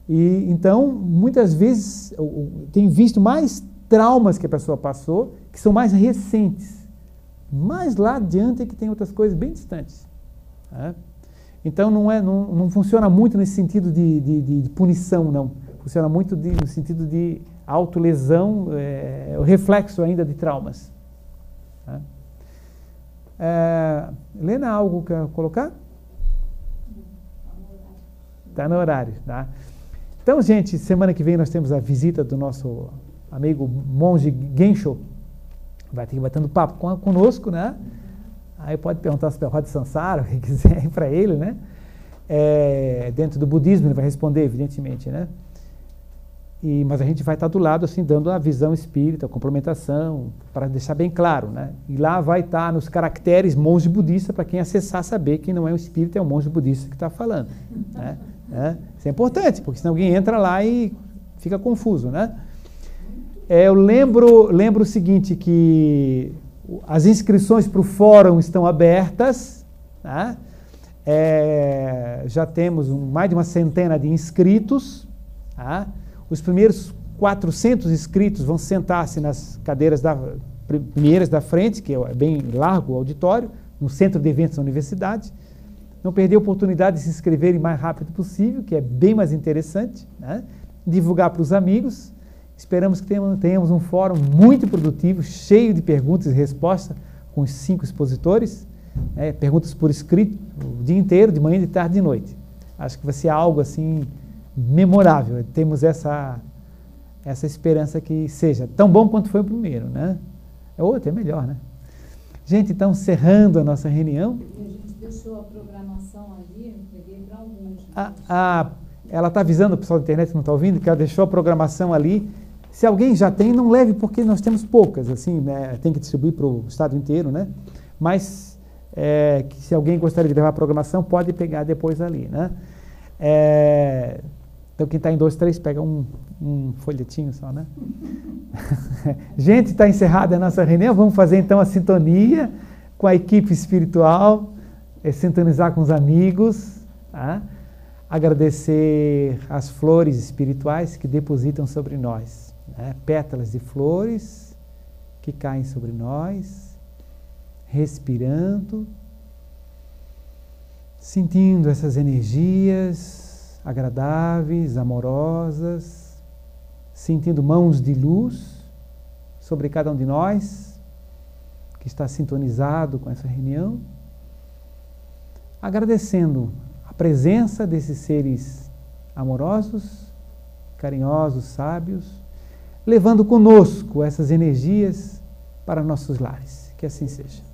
E, então, muitas vezes, eu tenho visto mais traumas que a pessoa passou, que são mais recentes. Mas lá adiante é que tem outras coisas bem distantes. Né? Então, não funciona muito nesse sentido de punição, não. Funciona muito no sentido de autolesão, o reflexo ainda de traumas. Né? Helena, algo quer colocar? Está no horário. Tá? Então, gente, semana que vem nós temos a visita do nosso amigo monge Gensho. Vai ter que batendo papo conosco, né? Aí pode perguntar sobre a roda de Sansara, o que quiser para ele, né? Dentro do budismo ele vai responder, evidentemente, né? Mas a gente vai estar do lado, assim, dando a visão espírita, a complementação, para deixar bem claro, né? E lá vai estar nos caracteres monge budista, para quem acessar saber que não é um espírita, é um monge budista que está falando, né? Isso é importante, porque senão alguém entra lá e fica confuso, né? Eu lembro o seguinte, que as inscrições para o fórum estão abertas, tá? Já temos mais de uma centena de inscritos, tá? Os primeiros 400 inscritos vão sentar-se nas cadeiras primeiras da frente, que é bem largo o auditório, no centro de eventos da universidade. Não perder a oportunidade de se inscreverem o mais rápido possível, que é bem mais interessante, né? Divulgar para os amigos. Esperamos que tenhamos um fórum muito produtivo, cheio de perguntas e respostas, com os 5 expositores, perguntas por escrito, o dia inteiro, de manhã, de tarde e de noite. Acho que vai ser algo assim memorável. Temos essa esperança que seja tão bom quanto foi o primeiro, né? É melhor, né? Gente, então, encerrando a nossa reunião. A gente deixou a programação ali, eu peguei para alguns. ela está avisando o pessoal da internet que não está ouvindo, que ela deixou a programação ali. Se alguém já tem, não leve, porque nós temos poucas, assim, né? Tem que distribuir para o estado inteiro, né? Mas que se alguém gostaria de levar a programação, pode pegar depois ali, né? Então, quem está em 2, 3, pega um folhetinho só, né? Gente, está encerrada a nossa reunião. Vamos fazer, então, a sintonia com a equipe espiritual, sintonizar com os amigos, tá? Agradecer as flores espirituais que depositam sobre nós, né? Pétalas de flores que caem sobre nós, respirando, sentindo essas energias agradáveis, amorosas, sentindo mãos de luz sobre cada um de nós que está sintonizado com essa reunião, agradecendo a presença desses seres amorosos, carinhosos, sábios, levando conosco essas energias para nossos lares. Que assim seja.